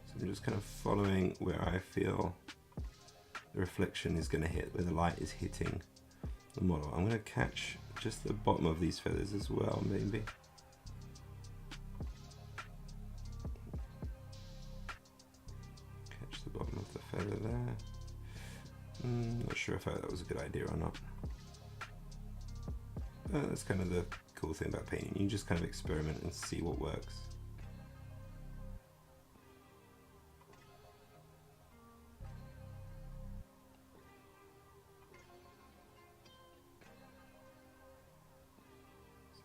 [SPEAKER 1] So I'm just kind of following where I feel the reflection is going to hit, where the light is hitting the model. I'm going to catch just the bottom of these feathers as well, maybe. Catch the bottom of the feather there. Not sure if that was a good idea or not. But that's kind of the cool thing about painting. You just kind of experiment and see what works.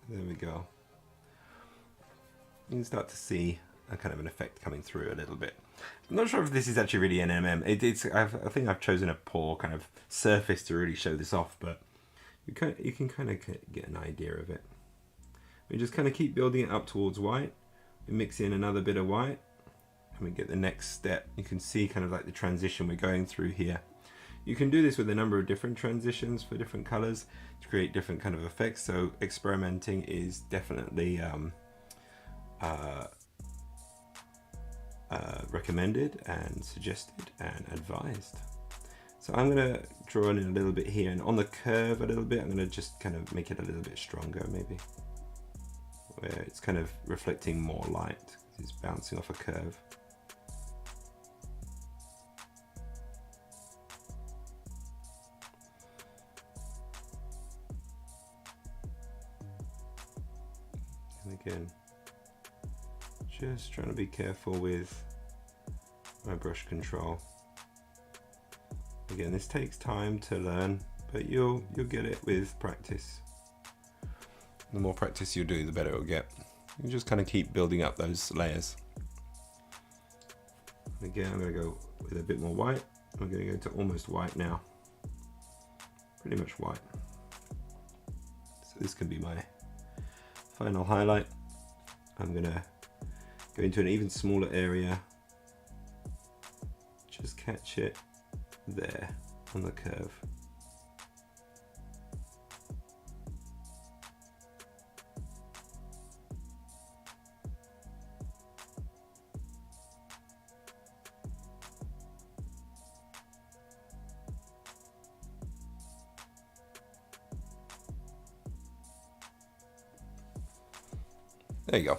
[SPEAKER 1] There we go. You can start to see a kind of an effect coming through a little bit. I'm not sure if this is actually really an MM. I think I've chosen a poor kind of surface to really show this off, but you can kind of get an idea of it. We just kind of keep building it up towards white. We mix in another bit of white, and we get the next step. You can see kind of like the transition we're going through here. You can do this with a number of different transitions for different colors to create different kind of effects. So experimenting is definitely recommended and suggested and advised. So I'm going to draw in a little bit here, and on the curve a little bit, I'm going to just kind of make it a little bit stronger maybe, where it's kind of reflecting more light because it's bouncing off a curve. And again, just trying to be careful with my brush control. Again, this takes time to learn, but you'll get it with practice. The more practice you do, the better it'll get. You just kind of keep building up those layers. And again, I'm going to go with a bit more white. I'm going to go to almost white now. Pretty much white. So this can be my final highlight. I'm going to go into an even smaller area. Just catch it there on the curve. There you go.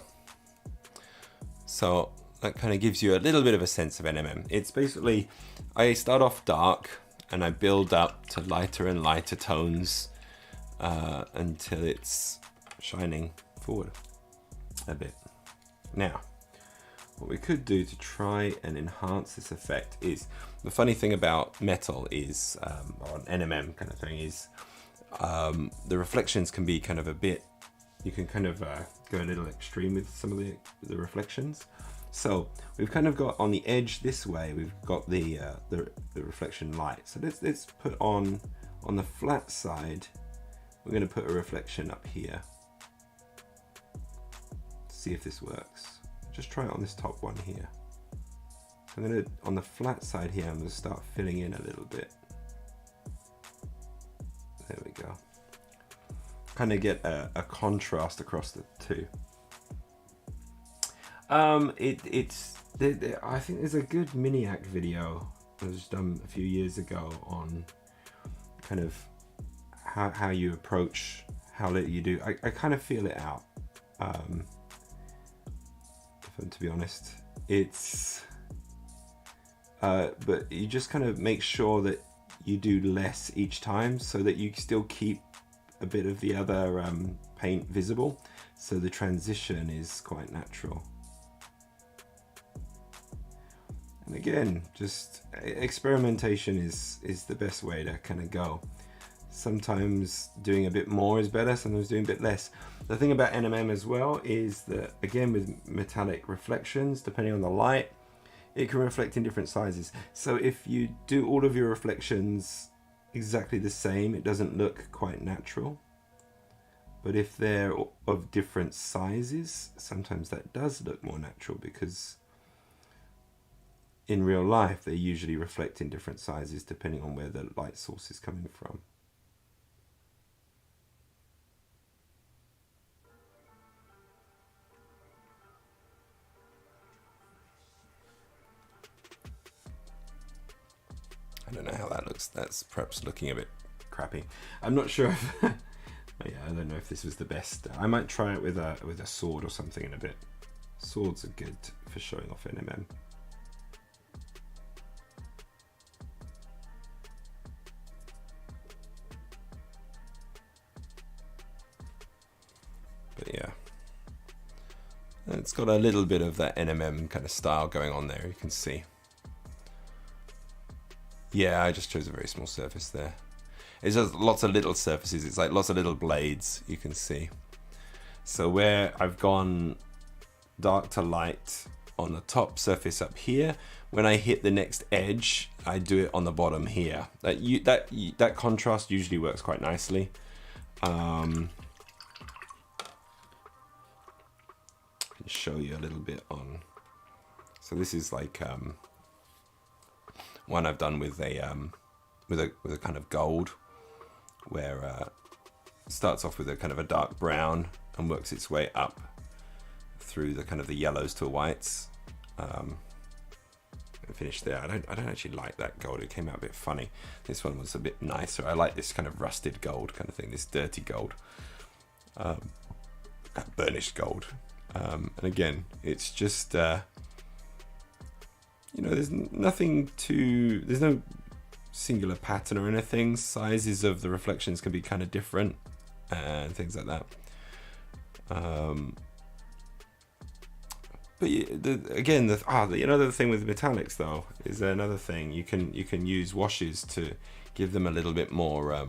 [SPEAKER 1] So that kind of gives you a little bit of a sense of NMM. It's basically, I start off dark and I build up to lighter and lighter tones until it's shining forward a bit. Now, what we could do to try and enhance this effect is, the funny thing about metal is, or an NMM kind of thing is, the reflections can be kind of a bit, you can kind of go a little extreme with some of the reflections. So we've kind of got on the edge this way, we've got the reflection light. So let's put on the flat side, we're going to put a reflection up here. See if this works. Just try it on this top one here. So I'm going to, on the flat side here, I'm going to start filling in a little bit. There we go. Kind of get a contrast across the two. I think there's a good mini-act video that was done a few years ago on kind of how you approach how little you do. I kind of feel it out. To be honest, it's but you just kind of make sure that you do less each time so that you still keep a bit of the other paint visible, so the transition is quite natural. And again, just experimentation is the best way to kind of go. Sometimes doing a bit more is better, sometimes doing a bit less. The thing about NMM as well is that, again, with metallic reflections, depending on the light, it can reflect in different sizes. So if you do all of your reflections exactly the same, it doesn't look quite natural. But if they're of different sizes, sometimes that does look more natural, because in real life they usually reflect in different sizes depending on where the light source is coming from. I don't know how that looks. That's perhaps looking a bit crappy. I'm not sure if yeah, I don't know if this was the best. I might try it with a sword or something in a bit. Swords are good for showing off NMM. But yeah, it's got a little bit of that NMM kind of style going on there, you can see. Yeah, I just chose a very small surface there. It's just lots of little surfaces. It's like lots of little blades, you can see. So where I've gone dark to light on the top surface up here, when I hit the next edge, I do it on the bottom here. That contrast usually works quite nicely. I'll show you a little bit on. So this is like one I've done with a kind of gold, where it starts off with a kind of a dark brown and works its way up through the kind of the yellows to whites. And finish there. I don't actually like that gold. It came out a bit funny. This one was a bit nicer. I like this kind of rusted gold kind of thing, this dirty gold, burnished gold. And again, it's just you know, there's no singular pattern or anything. Sizes of the reflections can be kind of different and things like that. But again, the other thing with metallics though is another thing. You can use washes to give them a little bit more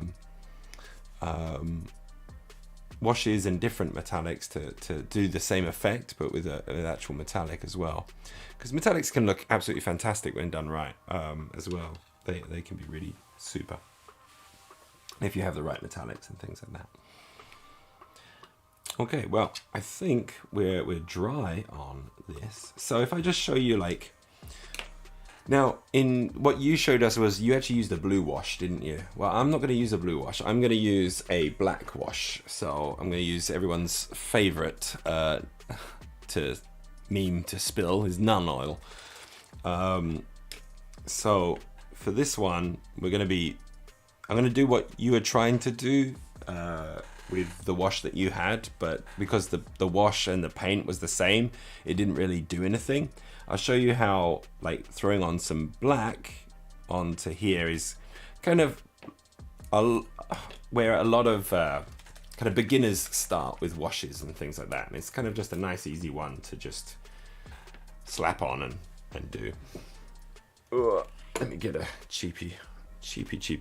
[SPEAKER 1] washes and different metallics to do the same effect, but with an actual metallic as well. Because metallics can look absolutely fantastic when done right as well. They can be really super if you have the right metallics and things like that. Okay, well, I think we're dry on this. So if I just show you, like, now in what you showed us was you actually used a blue wash, didn't you? Well, I'm not going to use a blue wash. I'm going to use a black wash. So I'm going to use everyone's favorite to spill is nun oil. So for this one, I'm going to do what you were trying to do with the wash that you had, but because the wash and the paint was the same, it didn't really do anything. I'll show you how, like, throwing on some black onto here is kind of where a lot of kind of beginners start with washes and things like that, and it's kind of just a nice easy one to just slap on and do. Let me get a cheapy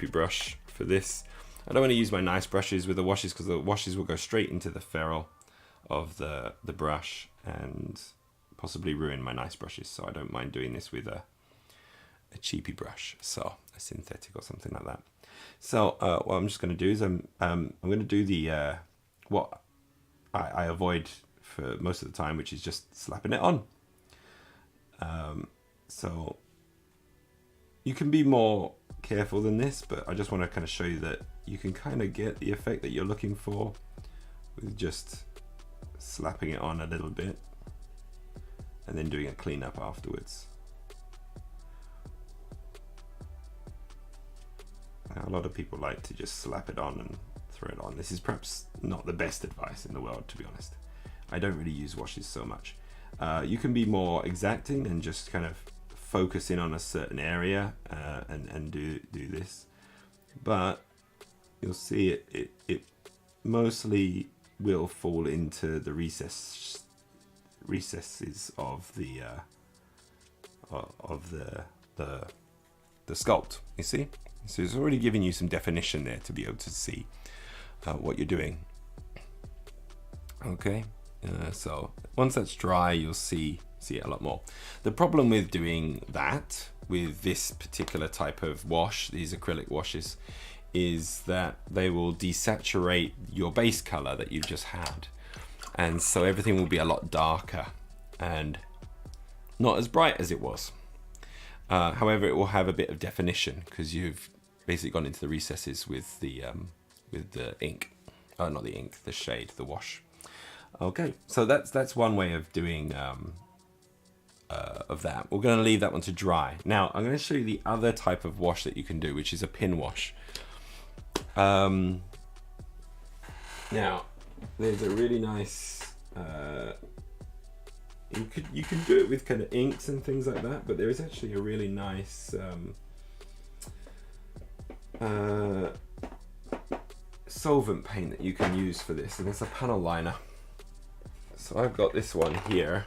[SPEAKER 1] brush for this. I don't want to use my nice brushes with the washes, because the washes will go straight into the ferrule of the brush and possibly ruin my nice brushes. So I don't mind doing this with a cheapy brush, so a synthetic or something like that. So what I'm just going to do is I'm going to do the what I avoid for most of the time, which is just slapping it on. So you can be more careful than this, but I just want to kind of show you that you can kind of get the effect that you're looking for with just slapping it on a little bit and then doing a cleanup afterwards. Now, a lot of people like to just slap it on and throw it on. This is perhaps not the best advice in the world, to be honest. I don't really use washes so much. You can be more exacting and just kind of focus in on a certain area and do this, but you'll see it mostly will fall into the recesses of the sculpt. You see, so it's already giving you some definition there to be able to see what you're doing. Okay, so once that's dry, you'll see see it a lot more. The problem with doing that with this particular type of wash, these acrylic washes, is that they will desaturate your base color that you've just had, and so everything will be a lot darker and not as bright as it was. However, it will have a bit of definition because you've basically gone into the recesses with the ink. Oh, not the ink, the shade, the wash. Okay, so that's one way of doing of that. We're going to leave that one to dry. Now I'm going to show you the other type of wash that you can do, which is a pin wash. Now there's a really nice. You can do it with kind of inks and things like that, but there is actually a really nice solvent paint that you can use for this, and it's a panel liner. So I've got this one here,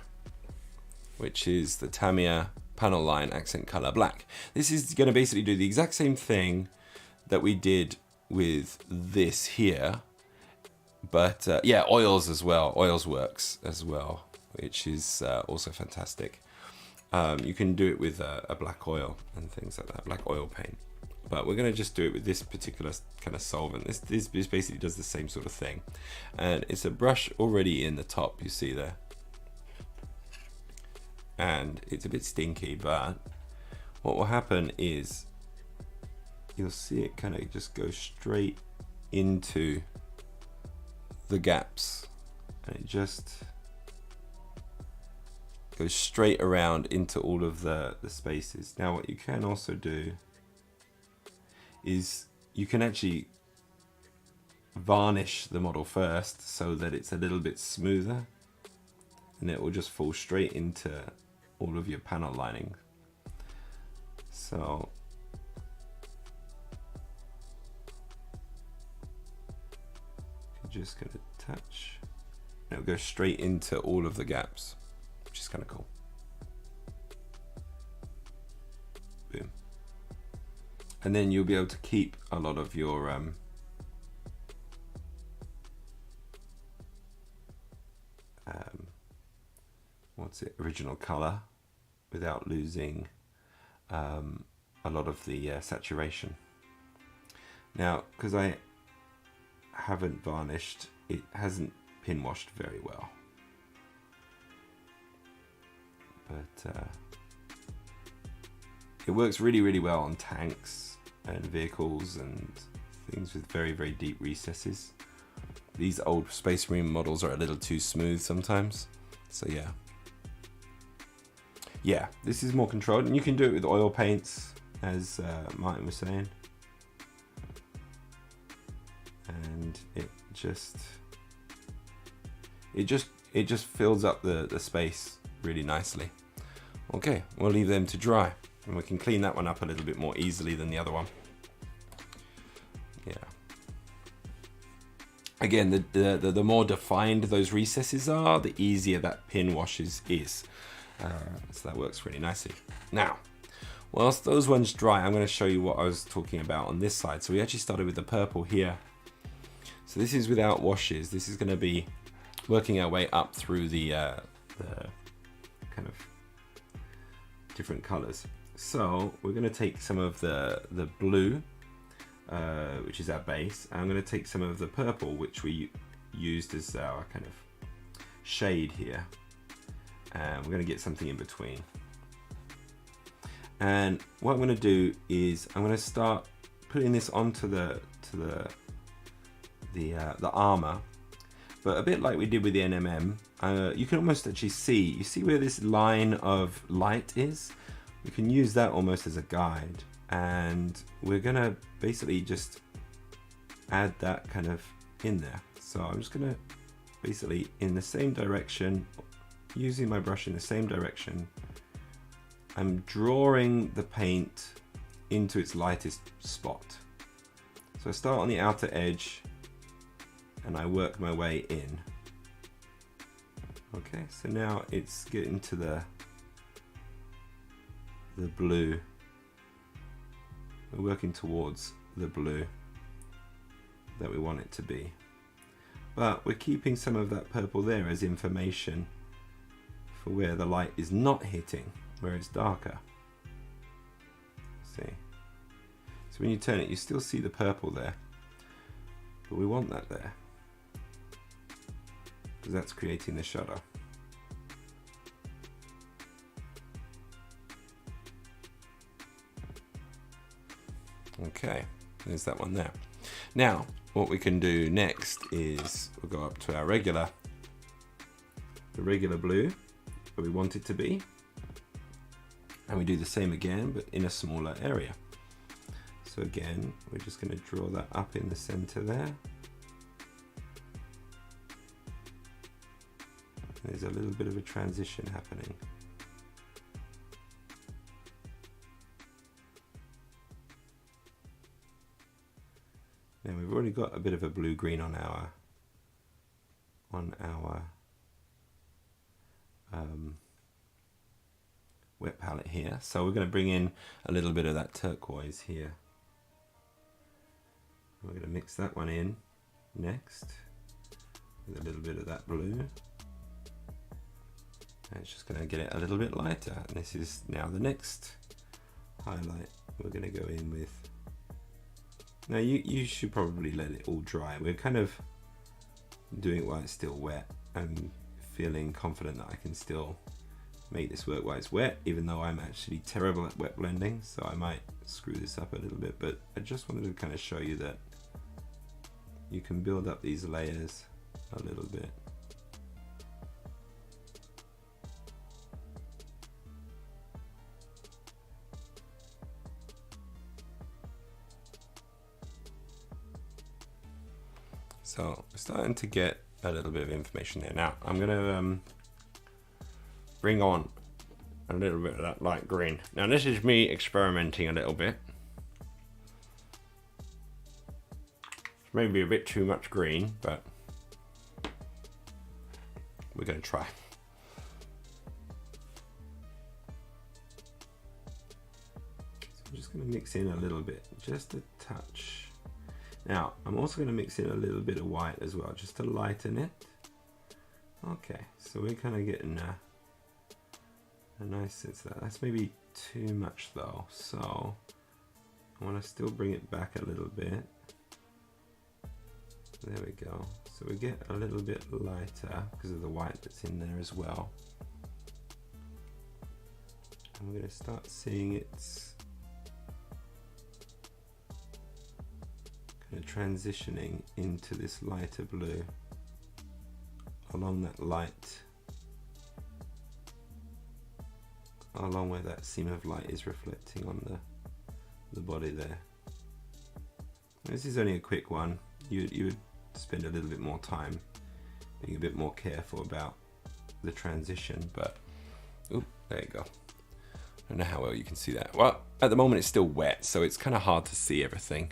[SPEAKER 1] which is the Tamiya Panel Line Accent Color Black. This is going to basically do the exact same thing that we did with this here, but yeah, oils as well. Oils works as well, which is also fantastic. You can do it with a black oil and things like that, black oil paint. But we're going to just do it with this particular kind of solvent. This basically does the same sort of thing. And it's a brush already in the top, you see there. And it's a bit stinky, but what will happen is you'll see it kind of just go straight into the gaps. And it just goes straight around into all of the spaces. Now what you can also do is you can actually varnish the model first so that it's a little bit smoother, and it will just fall straight into all of your panel lining. So you're just going to touch, and it'll go straight into all of the gaps, which is kind of cool. Boom. And then you'll be able to keep a lot of your original color without losing a lot of the saturation. Now, because I haven't varnished, it hasn't pin washed very well, but it works really, really well on tanks and vehicles and things with very, very deep recesses. These old Space Marine models are a little too smooth sometimes, so yeah, this is more controlled, and you can do it with oil paints, as Martin was saying, and it just fills up the space really nicely. Okay, we'll leave them to dry, and we can clean that one up a little bit more easily than the other one. Yeah. Again, the more defined those recesses are, the easier that pin washes is. So that works really nicely. Now, whilst those ones dry, I'm going to show you what I was talking about on this side. So we actually started with the purple here. So this is without washes. This is going to be working our way up through the kind of different colors. So we're going to take some of the blue, which is our base. And I'm going to take some of the purple, which we used as our kind of shade here. And we're going to get something in between. And what I'm going to do is I'm going to start putting this onto the armor, but a bit like we did with the NMM. You can almost actually see where this line of light is. We can use that almost as a guide, and we're going to basically just add that kind of in there. So I'm just going to basically in the same direction, using my brush in the same direction, I'm drawing the paint into its lightest spot. So I start on the outer edge and I work my way in. Okay, so now it's getting to the blue. We're working towards the blue that we want it to be. But we're keeping some of that purple there as information for where the light is not hitting, where it's darker. See? So when you turn it, you still see the purple there, but we want that there, because that's creating the shadow. Okay, there's that one there. Now, what we can do next is we'll go up to our the regular blue where we want it to be, and we do the same again, but in a smaller area. So again, we're just going to draw that up in the center there. There's a little bit of a transition happening. Now we've already got a bit of a blue-green on our wet palette here. So we're going to bring in a little bit of that turquoise here. We're going to mix that one in next with a little bit of that blue. And it's just going to get it a little bit lighter. And this is now the next highlight we're going to go in with. Now you should probably let it all dry. We're kind of doing it while it's still wet and feeling confident that I can still make this work while it's wet, even though I'm actually terrible at wet blending, so I might screw this up a little bit, but I just wanted to kind of show you that you can build up these layers a little bit. So we're starting to get a little bit of information there. Now I'm going to bring on a little bit of that light green. Now this is me experimenting a little bit. It's maybe a bit too much green, but we're going to try. So I'm just going to mix in a little bit, just a touch. Now, I'm also going to mix in a little bit of white as well, just to lighten it. Okay, so we're kind of getting a nice sense of that. That's maybe too much though, so I want to still bring it back a little bit. There we go. So we get a little bit lighter because of the white that's in there as well. And we're going to start seeing it's kind of transitioning into this lighter blue along that light, along where that seam of light is reflecting on the body there. This is only a quick one. You would spend a little bit more time being a bit more careful about the transition, but oop, there you go. I don't know how well you can see that. Well, at the moment it's still wet, so it's kind of hard to see everything.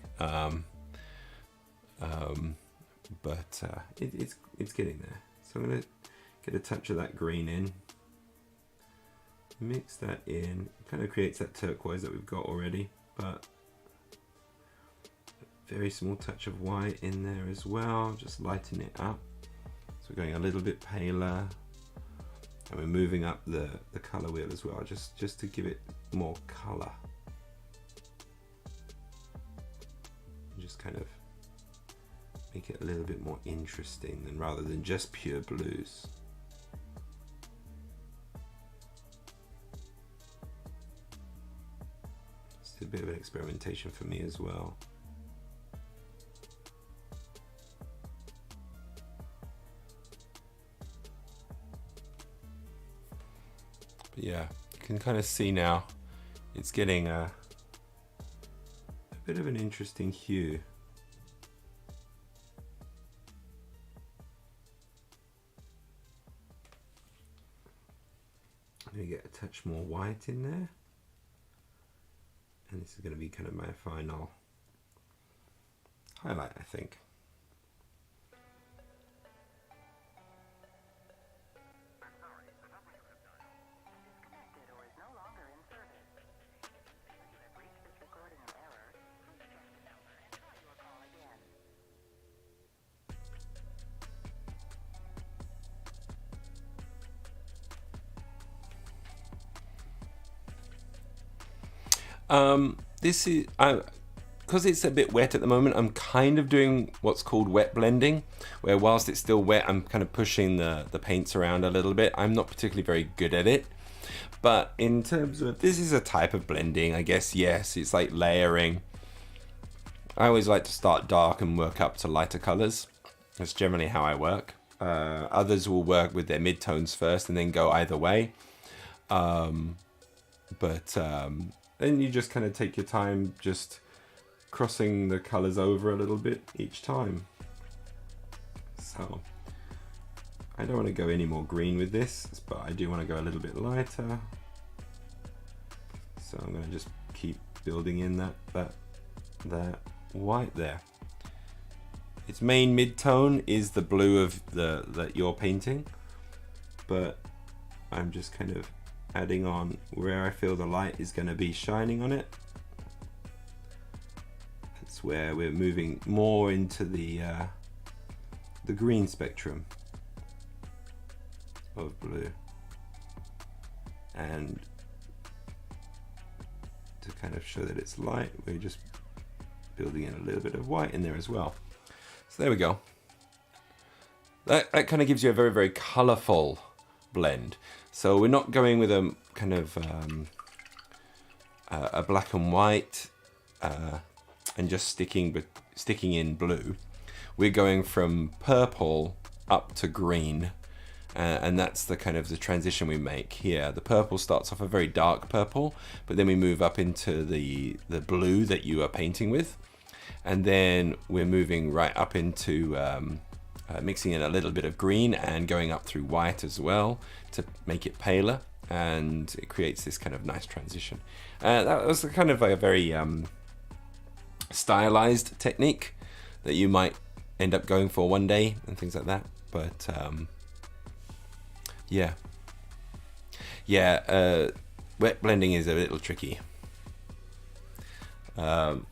[SPEAKER 1] But it's getting there. So I'm going to get a touch of that green in, mix that in. It kind of creates that turquoise that we've got already, but a very small touch of white in there as well, just lighten it up. So we're going a little bit paler, and we're moving up the color wheel as well, just to give it more color. Just kind of make it a little bit more interesting than rather than just pure blues. It's a bit of an experimentation for me as well. But yeah, you can kind of see now it's getting a bit of an interesting hue. I'm going to get a touch more white in there, and this is going to be kind of my final highlight, I think. This is because it's a bit wet at the moment. I'm kind of doing what's called wet blending, where whilst it's still wet, I'm kind of pushing the paints around a little bit. I'm not particularly very good at it, but in terms of, this is a type of blending, I guess. Yes, it's like layering. I always like to start dark and work up to lighter colors. That's generally how I work. Others will work with their midtones first and then go either way. Then you just kind of take your time just crossing the colors over a little bit each time. So I don't want to go any more green with this, but I do want to go a little bit lighter. So I'm going to just keep building in that white there. Its main mid-tone is the blue of that you're painting, but I'm just kind of adding on where I feel the light is going to be shining on it. That's where we're moving more into the green spectrum of blue, and to kind of show that it's light, we're just building in a little bit of white in there as well. So there we go. That kind of gives you a very, very colorful blend. So we're not going with a kind of a black and white and just sticking in blue. We're going from purple up to green, and that's the kind of the transition we make here. The purple starts off a very dark purple, but then we move up into the blue that you are painting with, and then we're moving right up into mixing in a little bit of green and going up through white as well to make it paler, and it creates this kind of nice transition. That was kind of a very stylized technique that you might end up going for one day and things like that. But wet blending is a little tricky. Some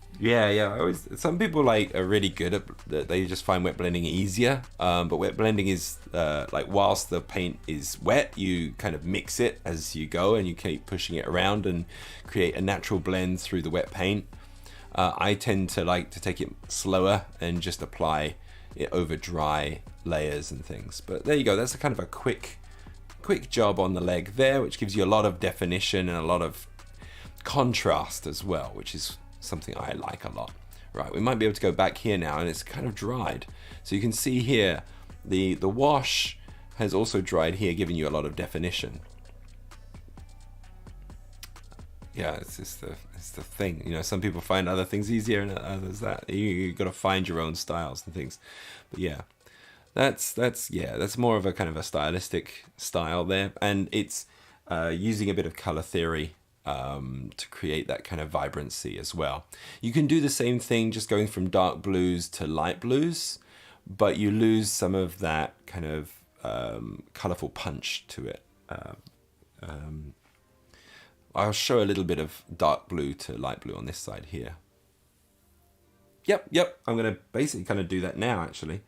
[SPEAKER 1] people are really good at that. They just find wet blending easier. But wet blending is like, whilst the paint is wet, you kind of mix it as you go, and you keep pushing it around and create a natural blend through the wet paint. I tend to like to take it slower and just apply it over dry layers and things. But there you go. That's a kind of a quick job on the leg there, which gives you a lot of definition and a lot of contrast as well, which is something I like a lot. Right, we might be able to go back here now, and it's kind of dried. So you can see here, the wash has also dried here, giving you a lot of definition. Yeah, it's the thing. You know, some people find other things easier and others that. You got to find your own styles and things. But yeah, that's more of a kind of a stylistic style there, and it's using a bit of color theory to create that kind of vibrancy as well. You can do the same thing, just going from dark blues to light blues, but you lose some of that kind of colorful punch to it. I'll show a little bit of dark blue to light blue on this side here. Yep, I'm going to basically kind of do that now, actually.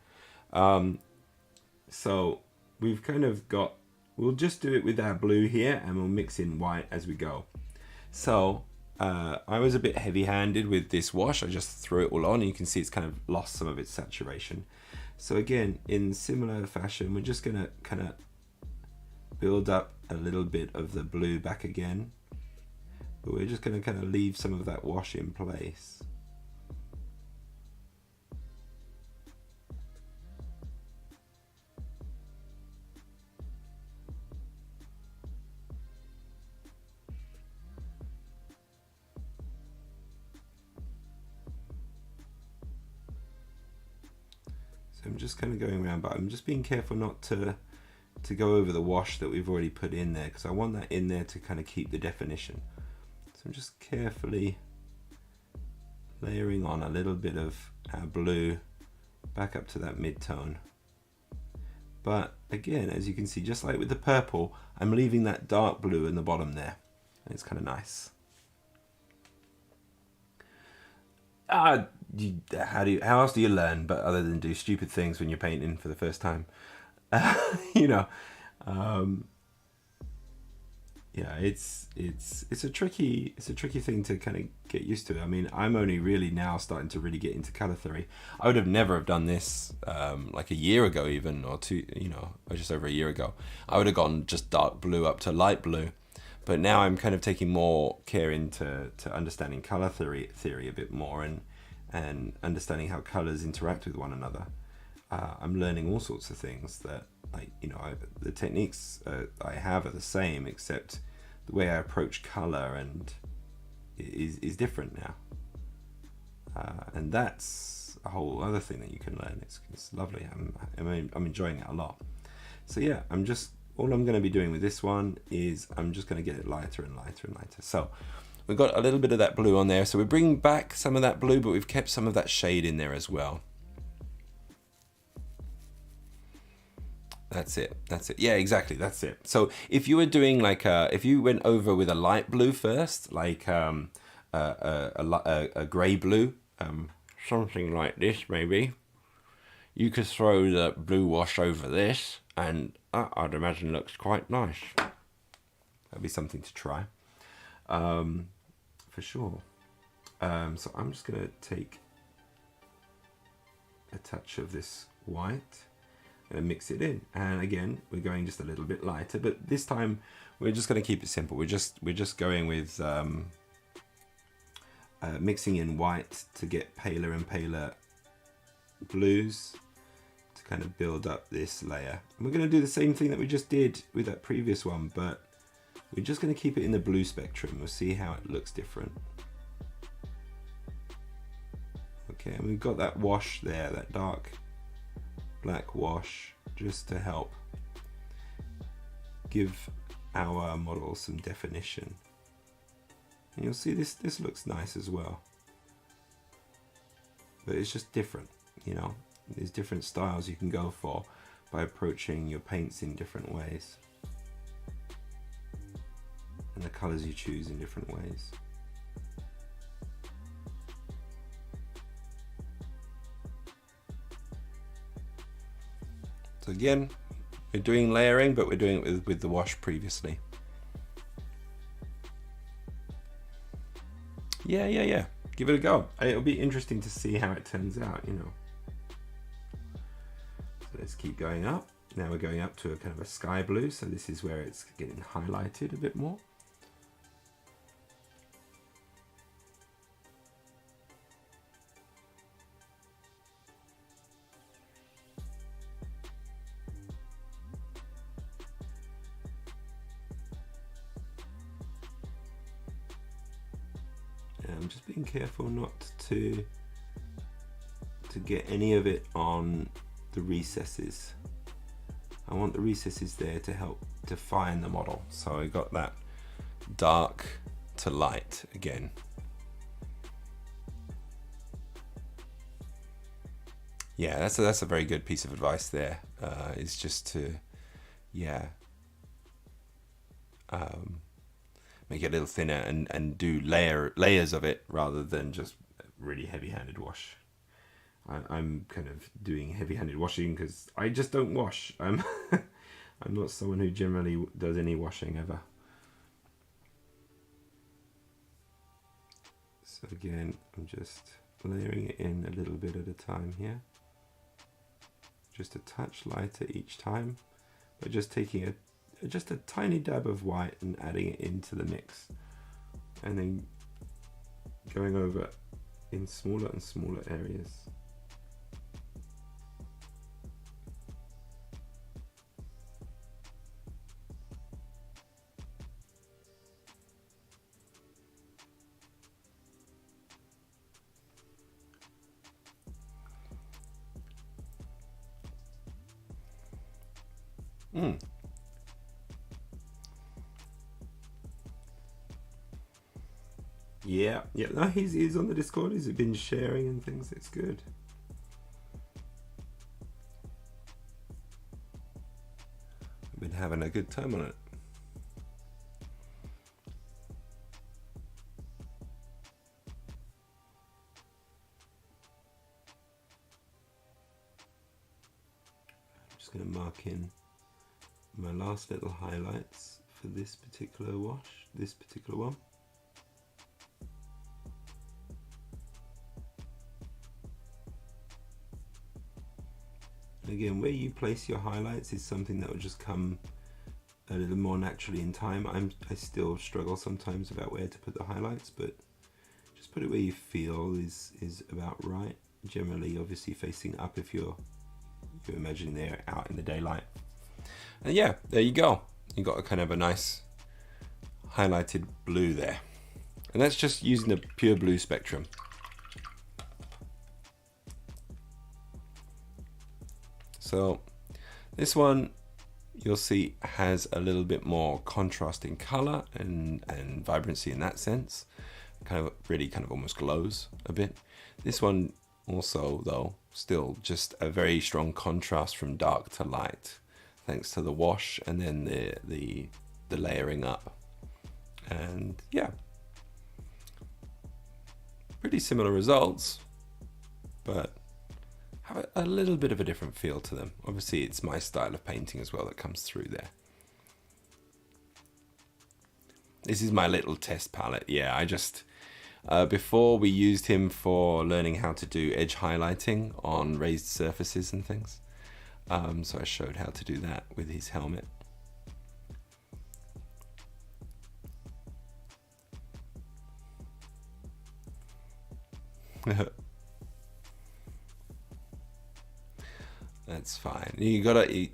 [SPEAKER 1] So we've kind of got, we'll just do it with our blue here, and we'll mix in white as we go. So I was a bit heavy-handed with this wash. I just threw it all on, and you can see it's kind of lost some of its saturation. So again, in similar fashion, we're just going to kind of build up a little bit of the blue back again. But we're just going to kind of leave some of that wash in place. So I'm just kind of going around, but I'm just being careful not to go over the wash that we've already put in there, because I want that in there to kind of keep the definition. So I'm just carefully layering on a little bit of our blue back up to that mid-tone. But again, as you can see, just like with the purple, I'm leaving that dark blue in the bottom there, and it's kind of nice. How else do you learn, but other than do stupid things when you're painting for the first time? Yeah, yeah, it's a tricky thing to kind of get used to. I mean, I'm only really now starting to really get into color theory. I would have never have done this like a year ago, even, or two, or just over a year ago. I would have gone just dark blue up to light blue, but now I'm kind of taking more care into understanding color theory a bit more, and understanding how colors interact with one another. I'm learning all sorts of things that, like, the techniques I have are the same, except the way I approach color and is different now. And that's a whole other thing that you can learn. It's lovely. I'm enjoying it a lot. So yeah, all I'm going to be doing with this one is I'm just going to get it lighter and lighter and lighter. So we've got a little bit of that blue on there. So we're bringing back some of that blue, but we've kept some of that shade in there as well. That's it. Yeah, exactly. That's it. So if you were doing if you went over with a light blue first, like a grey blue, something like this maybe, you could throw the blue wash over this, and I'd imagine looks quite nice. That'd be something to try, for sure. So I'm just gonna take a touch of this white and mix it in, and again we're going just a little bit lighter, but this time we're just going to keep it simple. We're just going with mixing in white to get paler and paler blues to kind of build up this layer. And we're going to do the same thing that we just did with that previous one, but we're just going to keep it in the blue spectrum. We'll see how it looks different. Okay, and we've got that wash there, that dark black wash, just to help give our model some definition. And you'll see this looks nice as well, but it's just different. There's different styles you can go for by approaching your paints in different ways, and the colors you choose in different ways. So again, we're doing layering, but we're doing it with the wash previously. Yeah. Give it a go. It'll be interesting to see how it turns out, So let's keep going up. Now we're going up to a kind of a sky blue, so this is where it's getting highlighted a bit more. I'm just being careful not to get any of it on the recesses. I want the recesses there to help define the model. So I got that dark to light again. Yeah, that's a very good piece of advice there. Is just to, make it a little thinner and do layers of it rather than just really heavy-handed wash. I'm kind of doing heavy-handed washing because I just don't wash. I'm not someone who generally does any washing ever. So again, I'm just layering it in a little bit at a time here. Just a touch lighter each time, but just taking just a tiny dab of white and adding it into the mix, and then going over in smaller and smaller areas. Yeah. No, he's on the Discord. He's been sharing and things. It's good. I've been having a good time on it. I'm just going to mark in my last little highlights for this particular wash, this particular one. Again, where you place your highlights is something that will just come a little more naturally in time. I still struggle sometimes about where to put the highlights, but just put it where you feel is about right. Generally, obviously facing up if you're imagining they're out in the daylight. And yeah, there you go. You got a kind of a nice highlighted blue there. And that's just using the pure blue spectrum. So this one you'll see has a little bit more contrast in color and vibrancy in that sense. Really almost glows a bit. This one also, though, still just a very strong contrast from dark to light, thanks to the wash and then the layering up. And yeah, pretty similar results, but have a little bit of a different feel to them. Obviously, it's my style of painting as well that comes through there. This is my little test palette. Yeah, I just, before we used him for learning how to do edge highlighting on raised surfaces and things. So I showed how to do that with his helmet. That's fine. The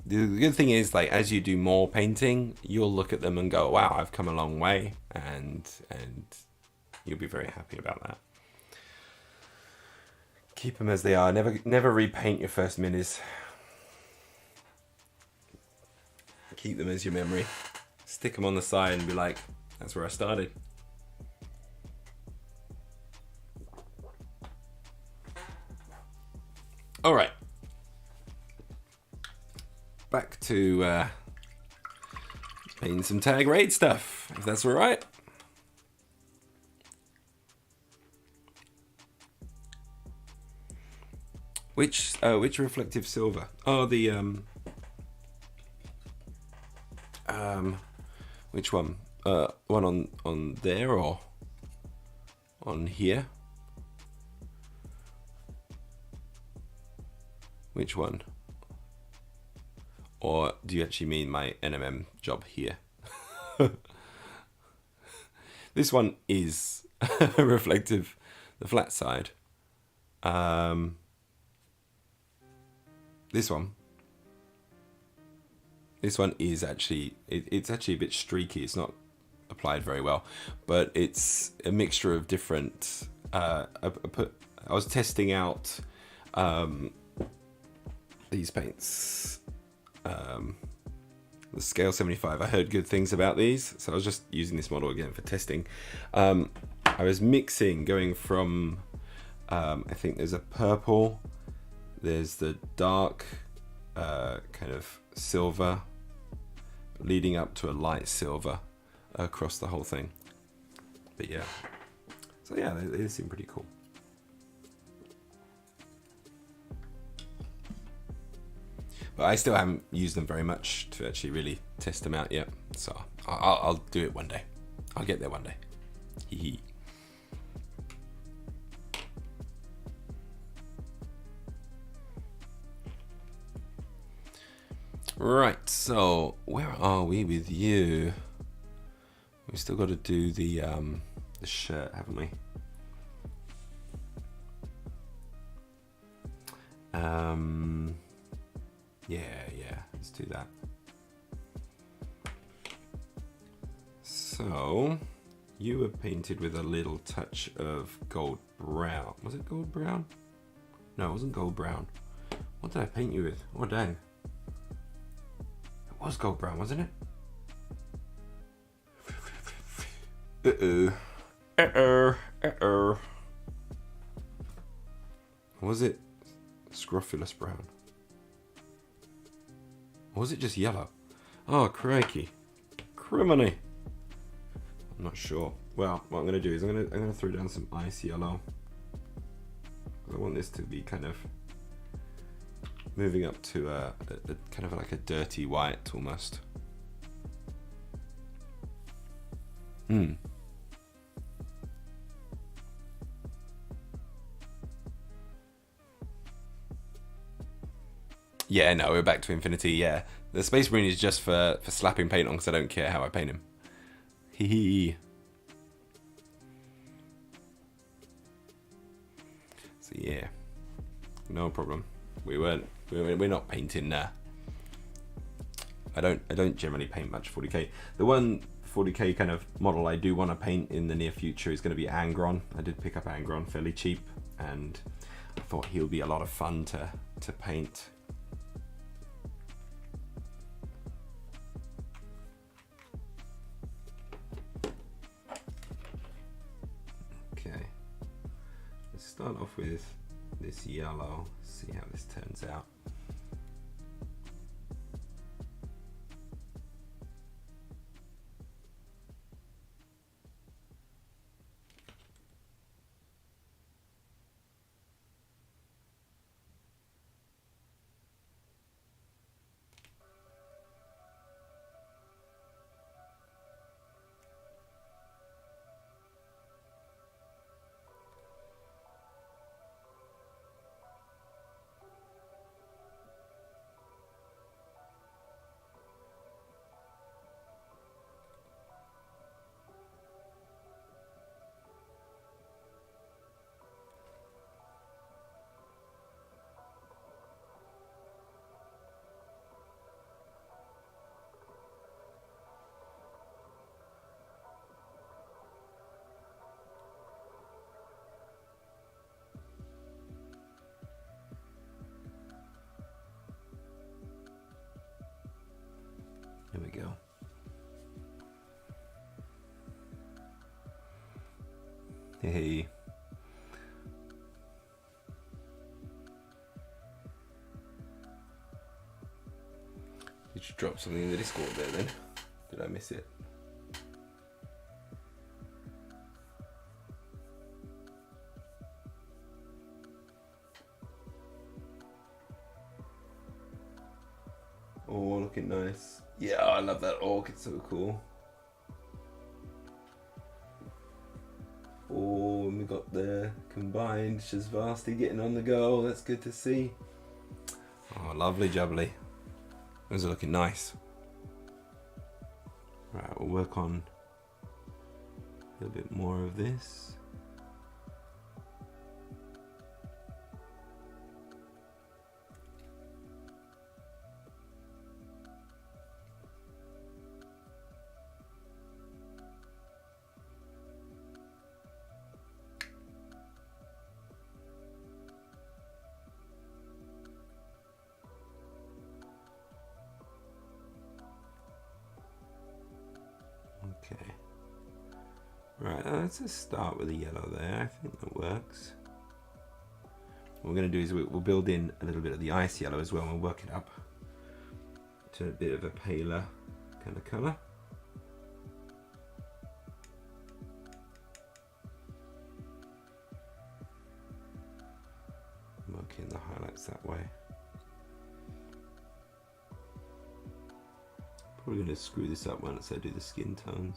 [SPEAKER 1] good thing is, like, as you do more painting, you'll look at them and go, wow, I've come a long way, and you'll be very happy about that. Keep them as they are. Never repaint your first minis. Keep them as your memory. Stick them on the side and be like, that's where I started. All right. Back to painting some tag raid stuff, if that's all right. Which reflective silver? Oh, the which one? One on there or on here? Which one? Or do you actually mean my NMM job here? This one is reflective, the flat side. This one is actually, it's actually a bit streaky. It's not applied very well, but it's a mixture of different, I was testing out these paints. The scale 75, I heard good things about these, so I was just using this model again for testing. I was mixing, going from, I think there's a purple, there's the dark kind of silver, leading up to a light silver across the whole thing. But yeah, so yeah, they seem pretty cool. But I still haven't used them very much to actually really test them out yet. So I'll do it one day. I'll get there one day. Hee hee. Right, so where are we with you? We've still got to do the shirt, haven't we? Yeah, let's do that. So, you were painted with a little touch of gold brown. Was it gold brown? No, it wasn't gold brown. What did I paint you with? Oh, dang. It was gold brown, wasn't it? Uh-oh. Was it scrofulous brown? Or was it just yellow? Oh, crikey. Criminy. I'm not sure. Well, what I'm going to do is I'm going to throw down some ice yellow. I want this to be kind of moving up to a kind of like a dirty white almost. Hmm. Yeah, no, we're back to infinity, yeah. The Space Marine is just for slapping paint on because I don't care how I paint him. Hee hee. So yeah, no problem. We're not painting I don't generally paint much 40k. The one 40k kind of model I do want to paint in the near future is going to be Angron. I did pick up Angron fairly cheap, and I thought he'll be a lot of fun to paint. Okay, let's start off with this yellow, see how this turns out. Here we go. Hey. Did you drop something in the Discord there then? Did I miss it? Oh, looking nice. Yeah, I love that orc, it's so cool. Oh, and we got the combined Shazvasti getting on the go. That's good to see. Oh, lovely jubbly. Those are looking nice. Right, we'll work on a little bit more of this. Okay. Right, let's just start with the yellow there. I think that works. What we're going to do is we'll build in a little bit of the ice yellow as well, and we'll work it up to a bit of a paler kind of colour. Working the highlights that way. Probably going to screw this up once I do the skin tones.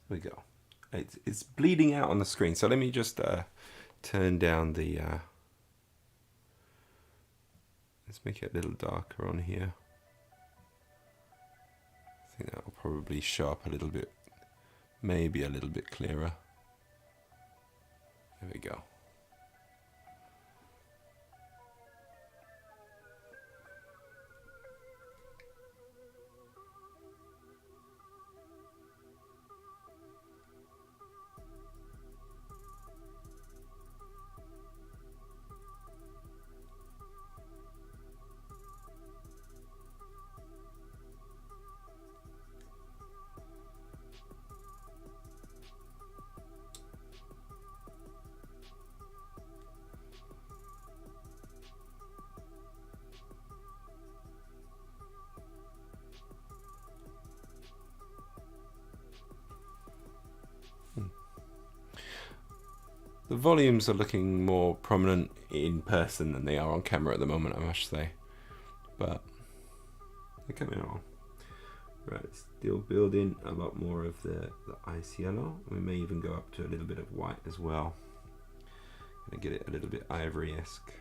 [SPEAKER 1] There we go. It's bleeding out on the screen, so let me just turn down the let's make it a little darker on here. I think that will probably show up a little bit, maybe a little bit clearer. There we go. The volumes are looking more prominent in person than they are on camera at the moment, I must say. But they're coming on. Right, still building a lot more of the ice yellow. We may even go up to a little bit of white as well. Gonna get it a little bit ivory-esque.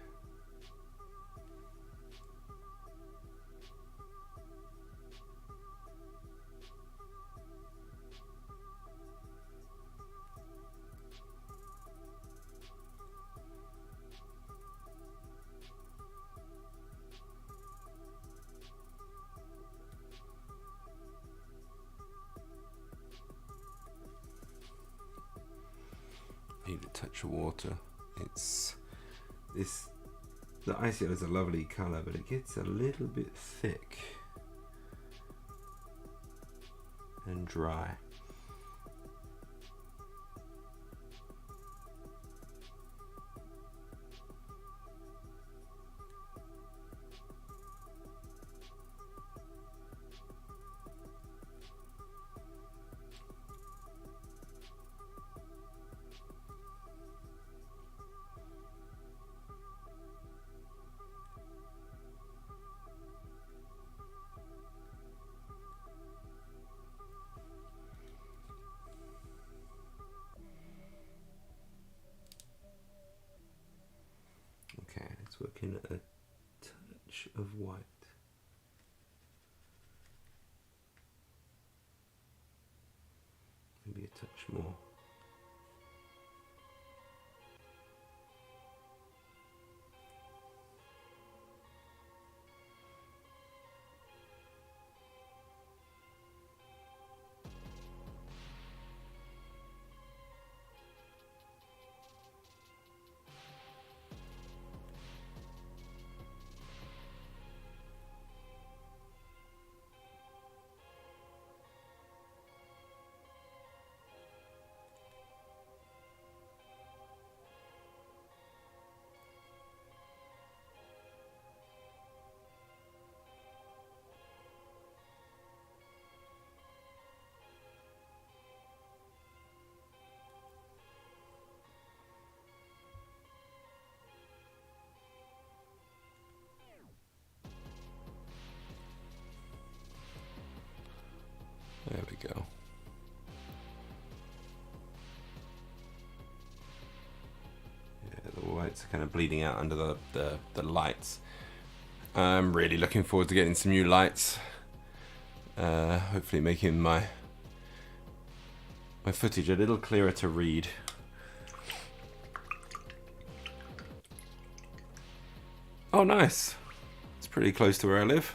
[SPEAKER 1] Need a touch of water. The ice yellow is a lovely colour, but it gets a little bit thick and dry. Okay, let's work in a touch of white. Maybe a touch more. There we go. Yeah, the whites are kind of bleeding out under the lights. I'm really looking forward to getting some new lights. Hopefully making my footage a little clearer to read. Oh, nice. It's pretty close to where I live.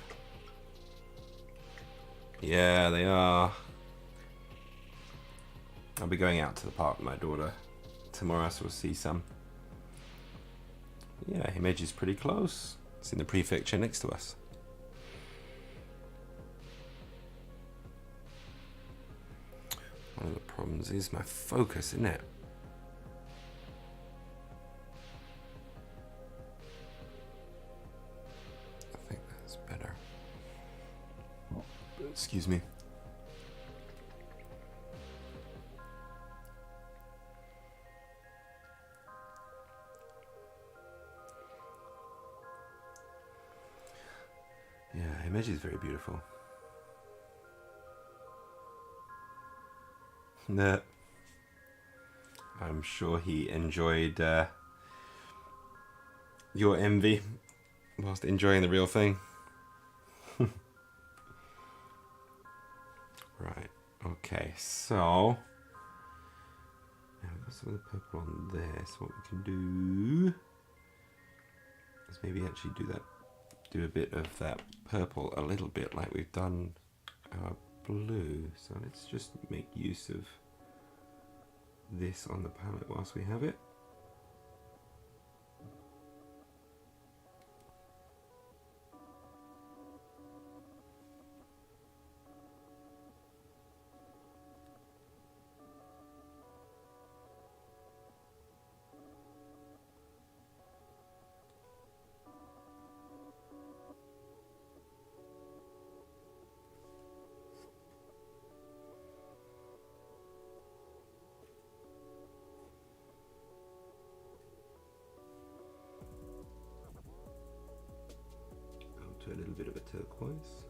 [SPEAKER 1] Yeah, they are. I'll be going out to the park with my daughter tomorrow, so we'll see some. Yeah, Himeji is pretty close. It's in the prefecture next to us. One of the problems is my focus, isn't it? I think that's better. Excuse me. Yeah, Himeji is very beautiful. I'm sure he enjoyed your envy whilst enjoying the real thing. Right, okay, so now we've got some of the purple on there, so what we can do is maybe actually do a bit of that purple a little bit like we've done our blue. So let's just make use of this on the palette whilst we have it. a little bit of a turquoise.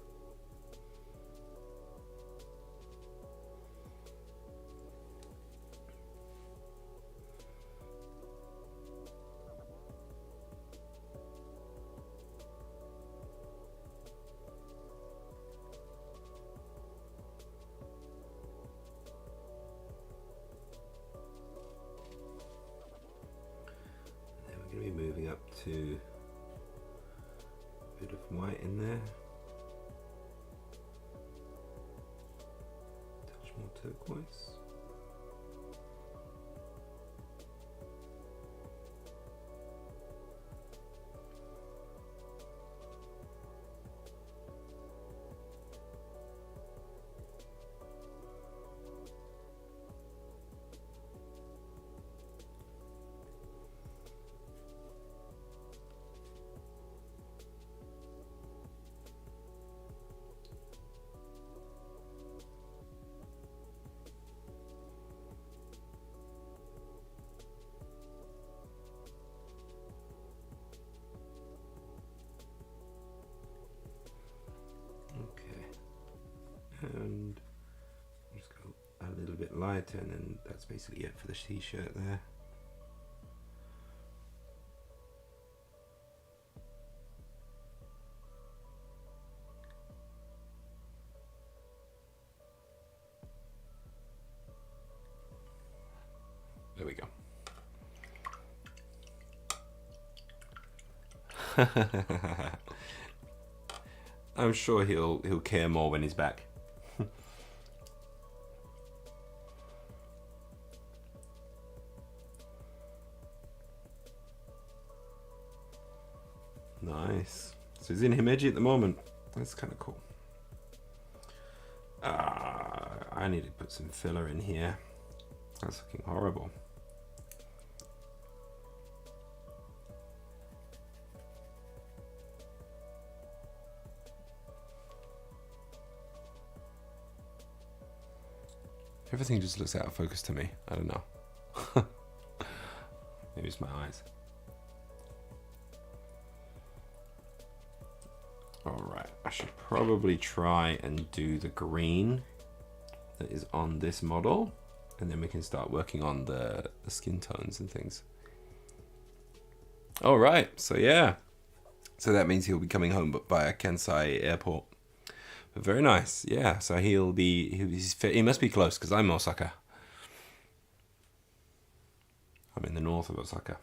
[SPEAKER 1] Going to be moving up to a bit of white in there, touch more turquoise. And just go a little bit lighter, and then that's basically it for the t-shirt there. There we go. I'm sure he'll care more when he's back. Nice. So he's in Himeji at the moment. That's kind of cool. I need to put some filler in here. That's looking horrible. Everything just looks out of focus to me. I don't know. Maybe it's my eyes. Alright, I should probably try and do the green that is on this model, and then we can start working on the skin tones and things. Alright, so yeah. So that means he'll be coming home via Kansai Airport. But very nice, yeah. So he must be close, because I'm Osaka. I'm in the north of Osaka,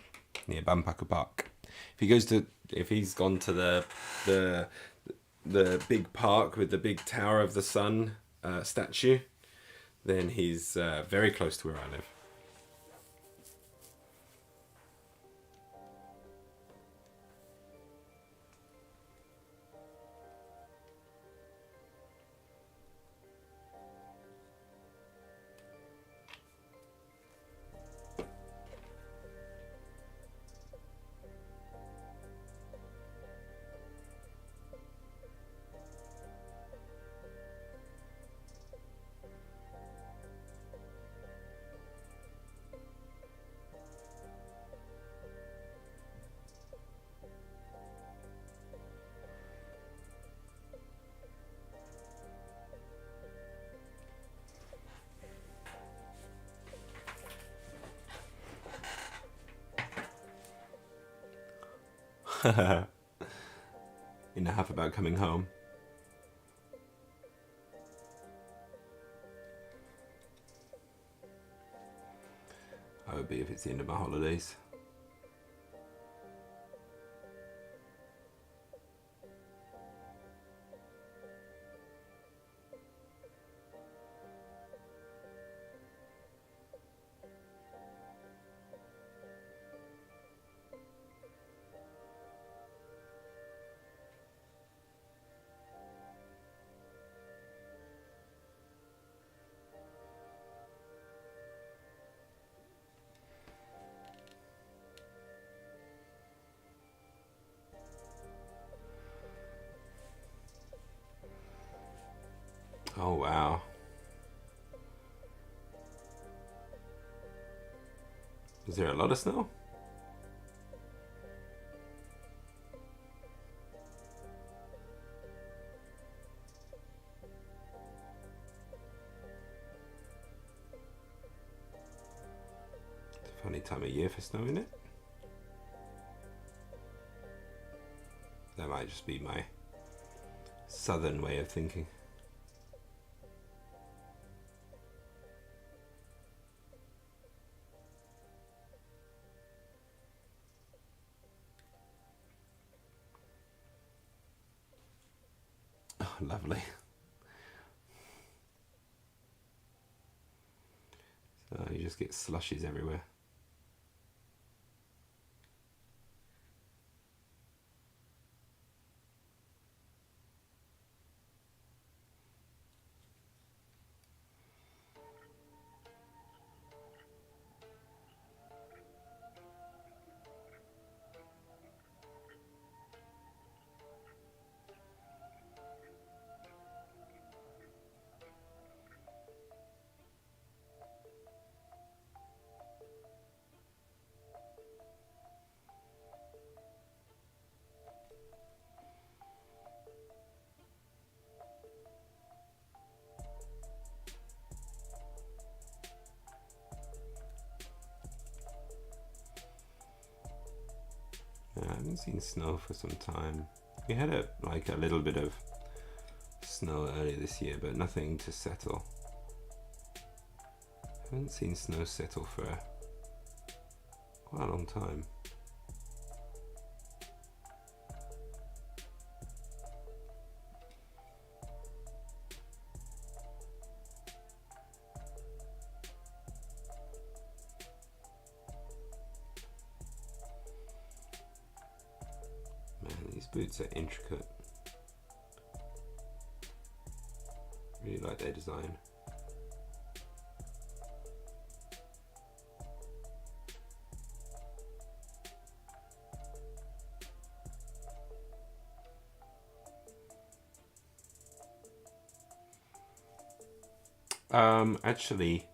[SPEAKER 1] near Banpaku Park. If he's gone to the big park with the big Tower of the Sun statue, then he's very close to where I live. In a huff about coming home. I would be if it's the end of my holidays. Oh wow. Is there a lot of snow? Funny time of year for snow, isn't it? That might just be my southern way of thinking. Oh, lovely. So you just get slushies everywhere. I haven't seen snow for some time. We had a little bit of snow earlier this year, but nothing to settle. I haven't seen snow settle for quite a long time. Man, these boots are intricate. Really like their design. Actually,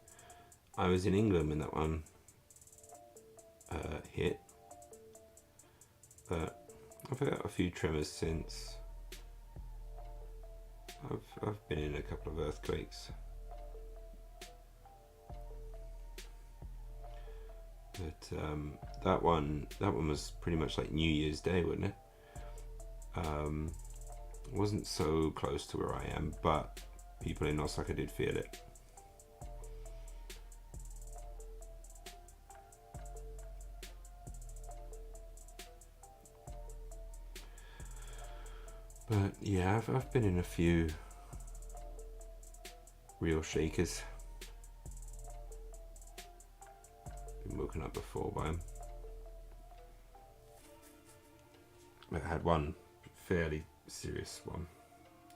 [SPEAKER 1] I was in England when that one hit, but I've had a few tremors since. I've been in a couple of earthquakes, but that one was pretty much like New Year's Day, wasn't it? It wasn't so close to where I am, but people in Osaka did feel it. But yeah, I've been in a few real shakers. Been woken up before by them. I had one fairly serious one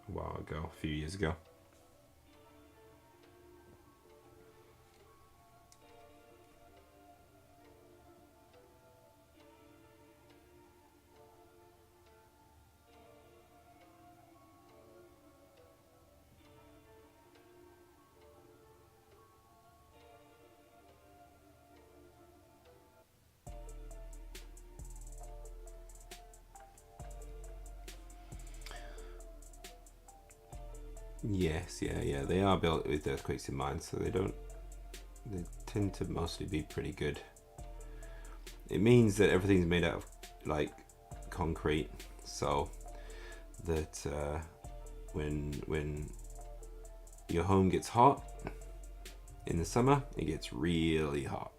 [SPEAKER 1] a while ago, a few years ago. Yes, yeah, they are built with earthquakes in mind, so they tend to mostly be pretty good. It means that everything's made out of like concrete, so that when your home gets hot in the summer, it gets really hot.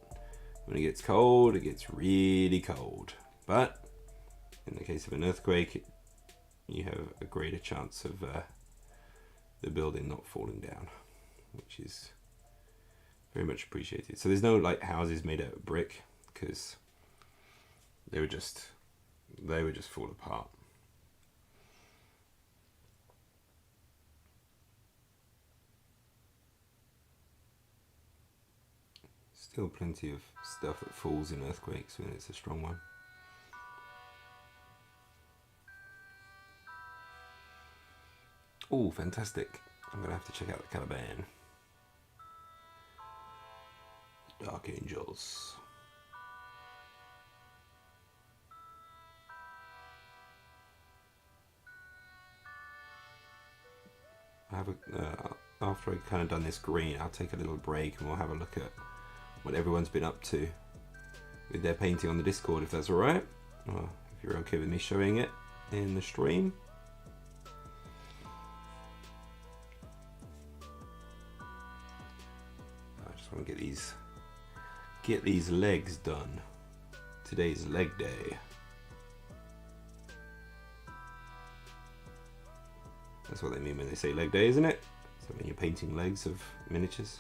[SPEAKER 1] When it gets cold, it gets really cold. But in the case of an earthquake, you have a greater chance of the building not falling down, which is very much appreciated. So there's no like houses made out of brick, because they would just fall apart. Still plenty of stuff that falls in earthquakes when it's a strong one. Oh, fantastic. I'm going to have to check out the Caliban. Dark Angels. I have after I've kind of done this green, I'll take a little break and we'll have a look at what everyone's been up to with their painting on the Discord, if that's alright. Or if you're okay with me showing it in the stream. I just want to get these legs done. Today's leg day. That's what they mean when they say leg day, isn't it? So when you're painting legs of miniatures.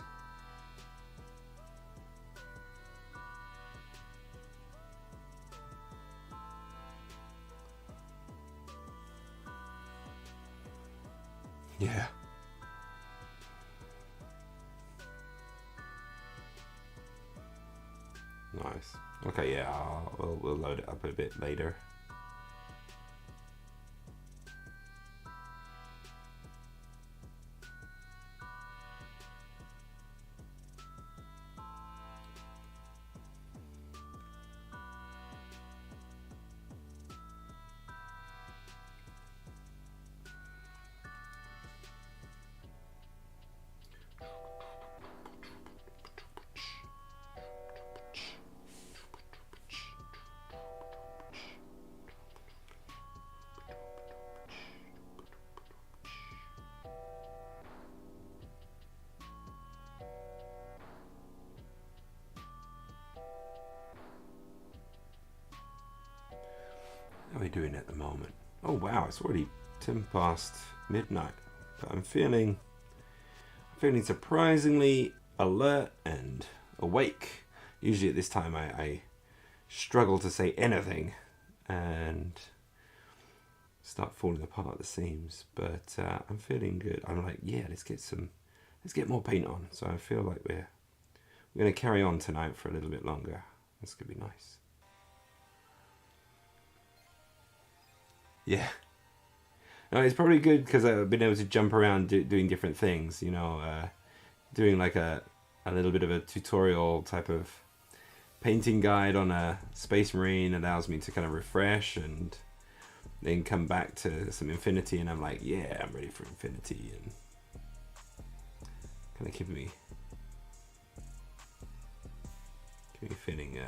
[SPEAKER 1] Yeah. Nice. Okay, yeah, we'll load it up a bit later. How are we doing at the moment? Oh wow, it's already 10 past midnight. But I'm feeling surprisingly alert and awake. Usually at this time I struggle to say anything and start falling apart at the seams. But I'm feeling good. I'm like, yeah, let's get more paint on. So I feel like we're gonna carry on tonight for a little bit longer. That's gonna be nice. Yeah. No, it's probably good because I've been able to jump around doing different things, you know, doing like a little bit of a tutorial type of painting guide on a Space Marine allows me to kind of refresh and then come back to some Infinity, and I'm like, yeah, I'm ready for Infinity, and kind of keeping me feeling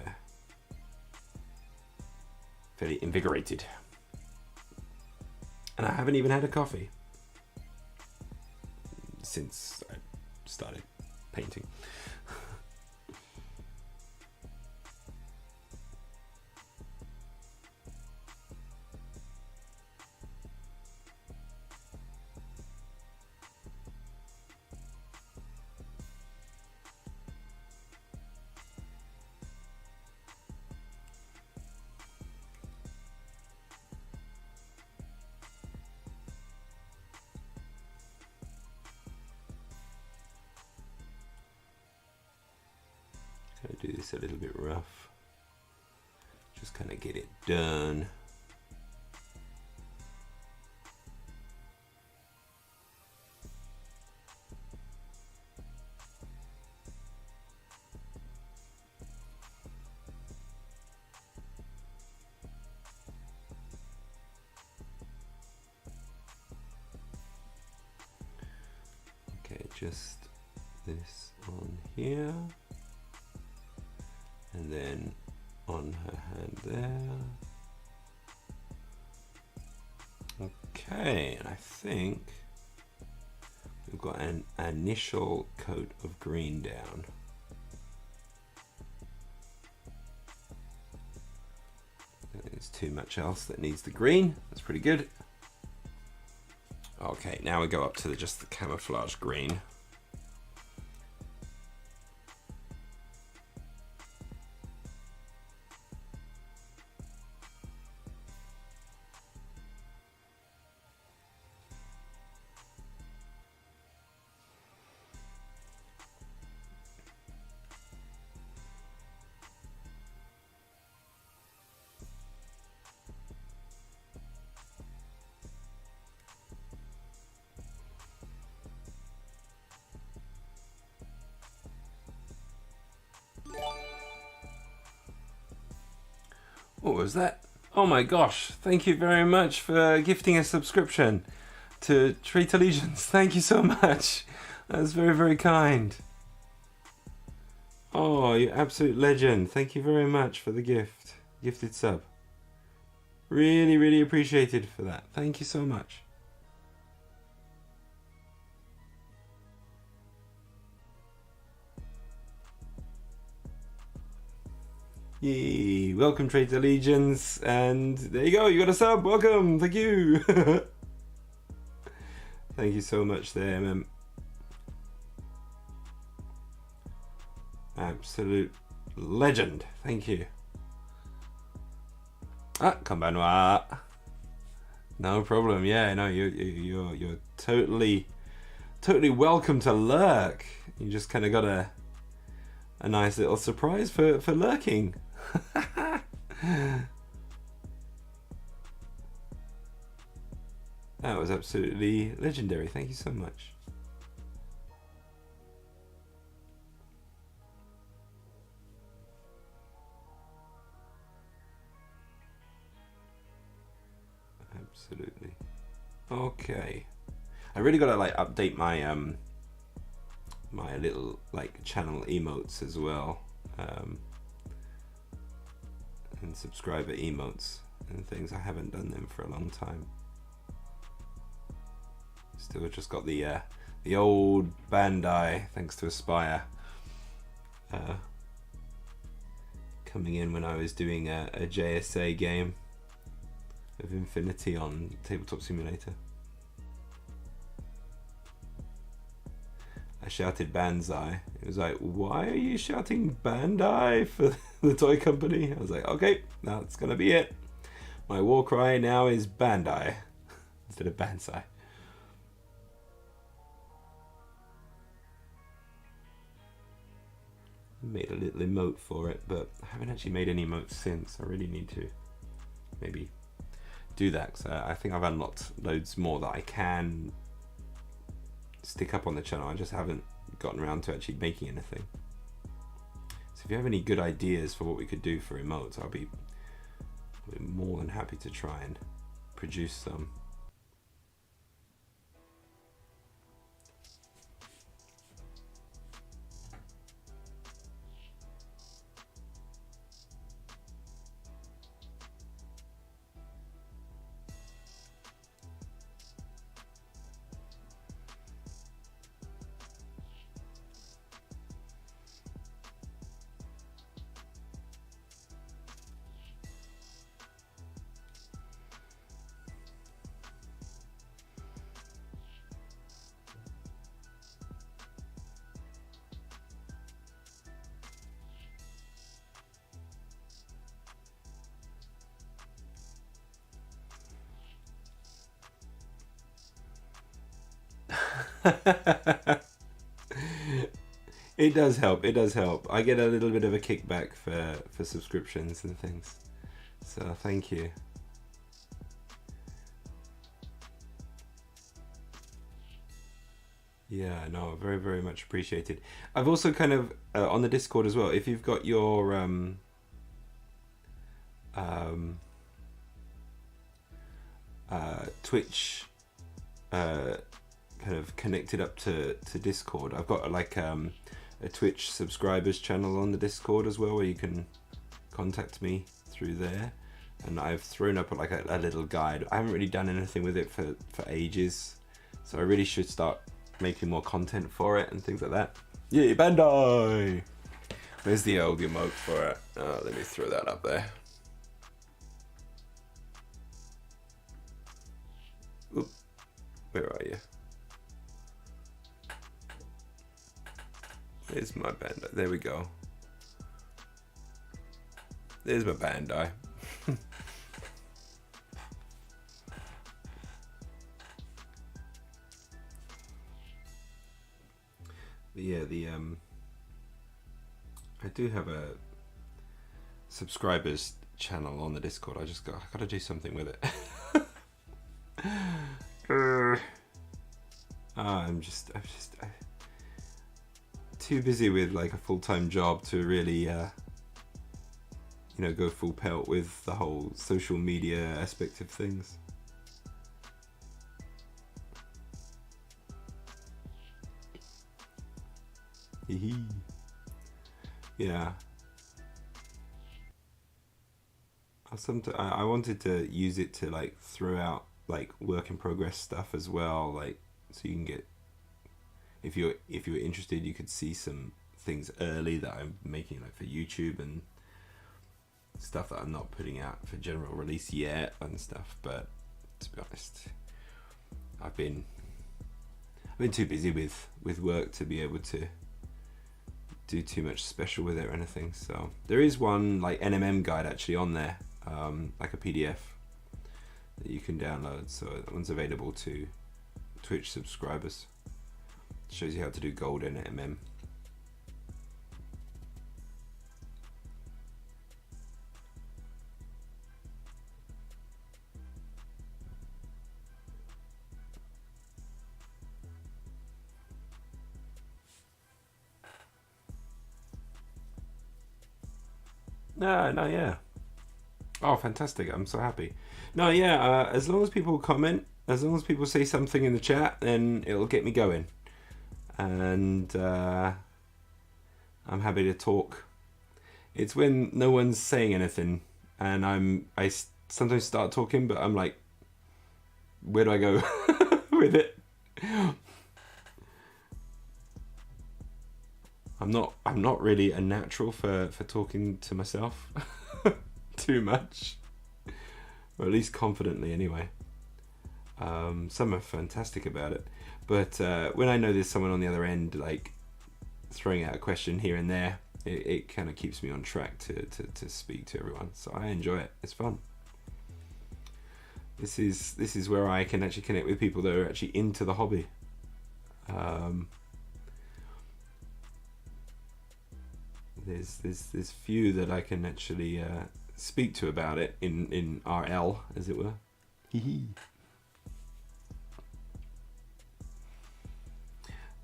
[SPEAKER 1] fairly invigorated. And I haven't even had a coffee since I started painting. Gonna do this a little bit rough. Just kind of get it done. Okay, just this on here. And then on her hand there. Okay, and I think we've got an initial coat of green down. I don't think there's too much else that needs the green. That's pretty good. Okay, now we go up to just the camouflage green. What was that? Oh my gosh, thank you very much for gifting a subscription to Treat Allegiance. Thank you so much. That's very, very kind. Oh, you absolute legend. Thank you very much for the gift. Gifted sub. Really, really appreciated for that. Thank you so much. Yay. Welcome, Trade Allegiance. And there you go. You got a sub. Welcome. Thank you. Thank you so much there, man. Absolute legend. Thank you. Ah, konbanwa. No problem. Yeah, no, you're totally welcome to lurk. You just kind of got a nice little surprise for lurking. That was absolutely legendary. Thank you so much. Absolutely. Okay. I really gotta like update my my little like channel emotes as well, and subscriber emotes and things. I haven't done them for a long time. Still just got the old Bandai, thanks to Aspire, coming in when I was doing a JSA game of Infinity on Tabletop Simulator. I shouted Banzai. It was like, why are you shouting Bandai for the toy company? I was like, okay, that's gonna be it. My war cry now is Bandai instead of Banzai. Made a little emote for it, but I haven't actually made any emotes since. I really need to maybe do that, because I think I've unlocked loads more that I can stick up on the channel. I just haven't gotten around to actually making anything. So if you have any good ideas for what we could do for emotes, I'll be more than happy to try and produce some. It does help. It does help. I get a little bit of a kickback for subscriptions and things. So thank you. Yeah, no, very, very much appreciated. I've also kind of on the Discord as well. If you've got your Twitch kind of connected up to Discord, I've got like a Twitch subscribers channel on the Discord as well, where you can contact me through there. And I've thrown up like a little guide. I haven't really done anything with it for ages, so I really should start making more content for it and things like that. Yeah, Bandai! Where's the old emote for it? Oh, let me throw that up there. Oop. Where are you? There's my Bandai. There we go. There's my Bandai. But yeah, I do have a subscribers channel on the Discord. I gotta do something with it. I'm just too busy with like a full-time job to really go full pelt with the whole social media aspect of things. Yeah. I wanted to use it to like throw out like work in progress stuff as well, like so you can get, if you're interested, you could see some things early that I'm making like for YouTube and stuff that I'm not putting out for general release yet and stuff. But to be honest, I've been too busy with work to be able to do too much special with it or anything. So there is one like NMM guide actually on there, like a PDF that you can download. So that one's available to Twitch subscribers. It shows you how to do gold NMM. No, yeah. Oh, fantastic. I'm so happy. No, yeah, as long as people comment, as long as people say something in the chat, then it'll get me going. And I'm happy to talk. It's when no one's saying anything and I sometimes start talking, but I'm like, where do I go with it? I'm not really a natural for talking to myself too much, or at least confidently anyway. Some are fantastic about it, but when I know there's someone on the other end like throwing out a question here and there, it kind of keeps me on track to speak to everyone. So I enjoy it. It's fun. This is where I can actually connect with people that are actually into the hobby. There's few that I can actually speak to about it in RL, as it were.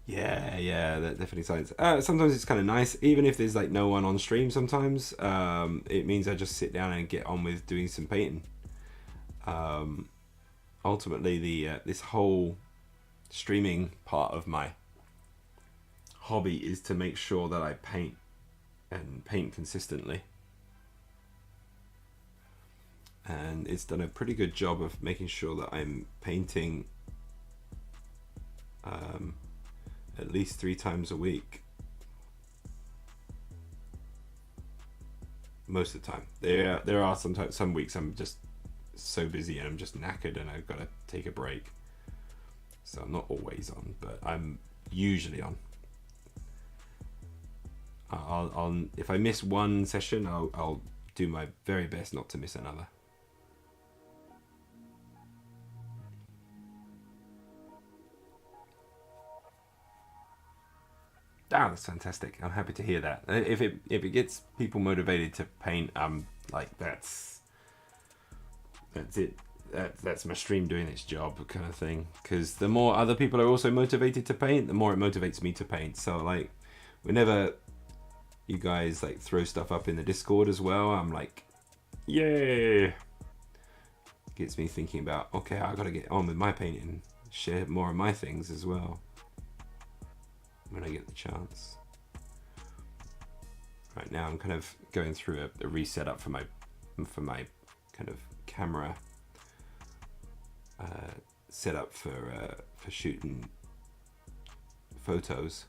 [SPEAKER 1] Yeah, that definitely sounds. Sometimes it's kind of nice, even if there's like no one on stream. Sometimes it means I just sit down and get on with doing some painting. Ultimately, this whole streaming part of my hobby is to make sure that I paint consistently, and it's done a pretty good job of making sure that I'm painting at least 3 times a week most of the time. There are sometimes some weeks I'm just so busy and I'm just knackered and I've got to take a break, so I'm not always on, but I'm usually on. I'll if I miss one session, I'll do my very best not to miss another. Ah, that's fantastic. I'm happy to hear that. If it gets people motivated to paint, I'm like, that's it. That's my stream doing its job, kind of thing. Because the more other people are also motivated to paint, the more it motivates me to paint. So like, whenever you guys like throw stuff up in the Discord as well, I'm like, yay! Gets me thinking about, okay, I gotta get on with my painting, share more of my things as well when I get the chance. Right now I'm kind of going through a reset up for my kind of camera setup for shooting photos.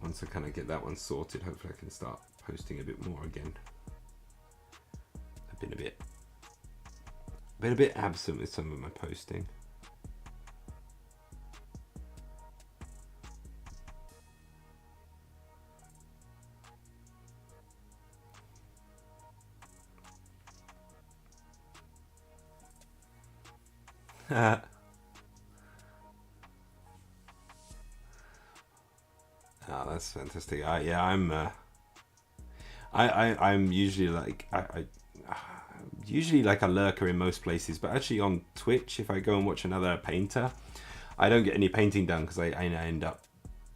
[SPEAKER 1] Once I kind of get that one sorted, hopefully I can start posting a bit more again. I've been a bit absent with some of my posting. Oh, that's fantastic. I'm usually like usually like a lurker in most places, but actually on Twitch, if I go and watch another painter, I don't get any painting done because I end up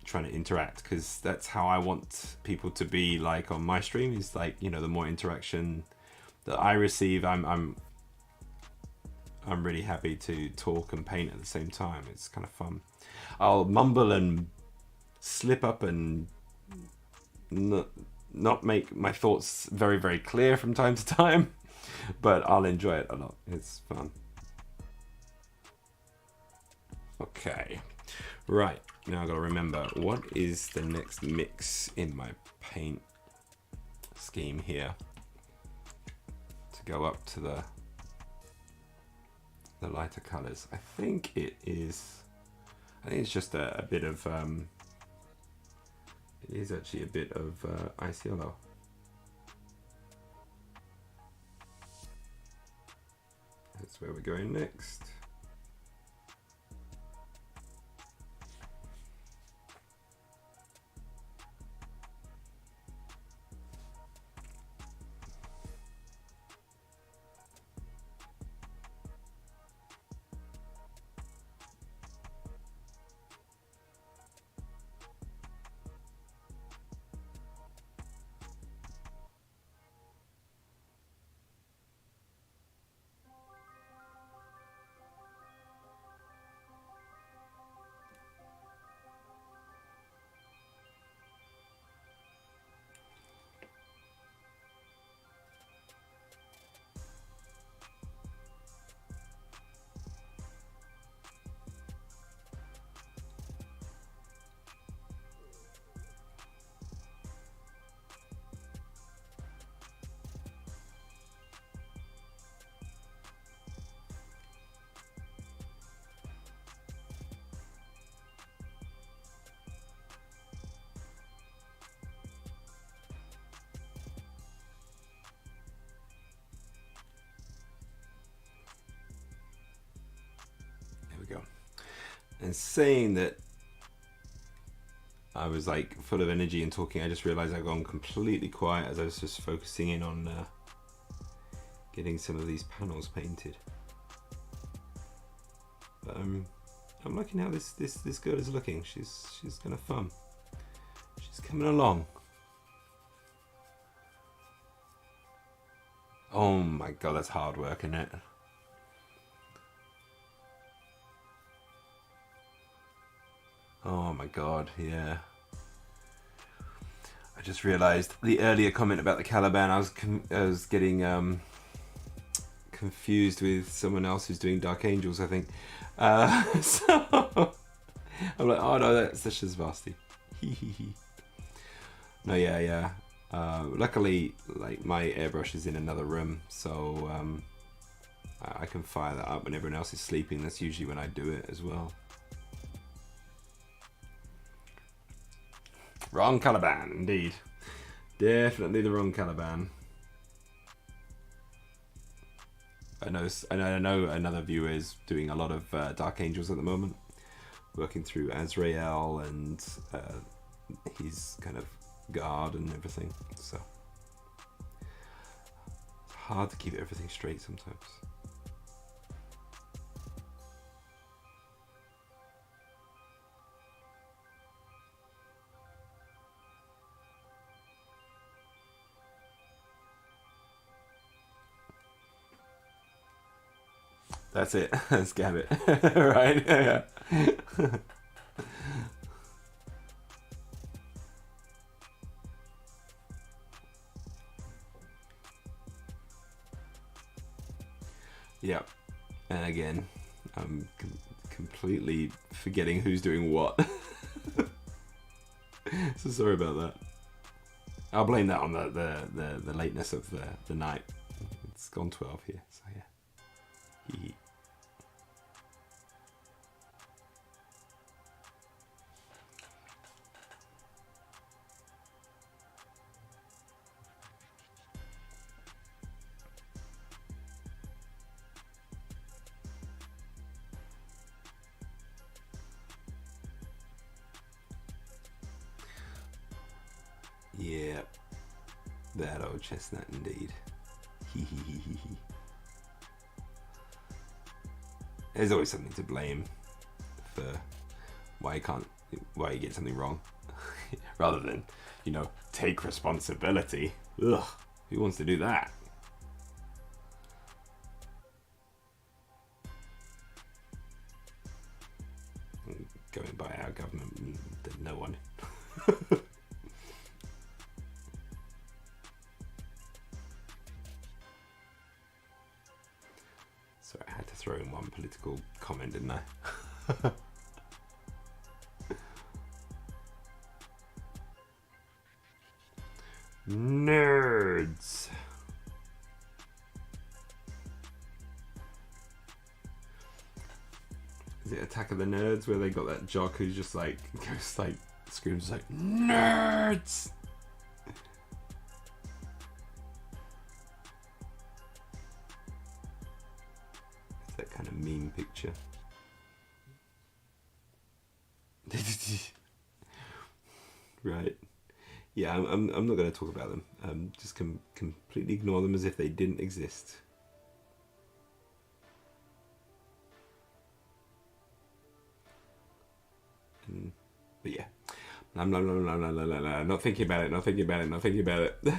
[SPEAKER 1] trying to interact, because that's how I want people to be like on my stream. Is like, you know, the more interaction that I receive, I'm really happy to talk and paint at the same time. It's kind of fun. I'll mumble and slip up and not make my thoughts very, very clear from time to time, but I'll enjoy it a lot. It's fun. Okay, right, now I've got to remember, what is the next mix in my paint scheme here to go up to the lighter colors? I think it's just a bit of it is actually a bit of ice yellow. That's where we're going next. Go. And saying that I was like full of energy and talking, I just realized I've gone completely quiet as I was just focusing in on getting some of these panels painted. But I'm liking how this girl is looking. She's kind of fun. She's coming along. Oh my god, that's hard work, isn't it? Oh my god, yeah. I just realised the earlier comment about the Caliban, I was getting confused with someone else who's doing Dark Angels, I think. So I'm like, oh no, that's Shazvasti. No, yeah. Luckily, like my airbrush is in another room, so I can fire that up when everyone else is sleeping. That's usually when I do it as well. Wrong Caliban, indeed. Definitely the wrong Caliban. I know another viewer is doing a lot of Dark Angels at the moment, working through Azrael and his kind of guard and everything. So it's hard to keep everything straight sometimes. That's it. Scab it. Right? Yeah. Yep. And again, I'm completely forgetting who's doing what. So sorry about that. I'll blame that on the lateness of the night. It's gone 12 here, so yeah. Yeah, that old chestnut indeed. There's always something to blame for why you get something wrong, rather than, take responsibility. Ugh, who wants to do that? Going by our government, no one. Sorry, I had to throw in one political comment, didn't I? Nerds. Is it Attack of the Nerds where they got that jock who just like goes like screams like nerds? It's that kind of meme picture. Right. Yeah, I'm not going to talk about them. Just completely ignore them as if they didn't exist. But yeah, not thinking about it, not thinking about it, not thinking about it.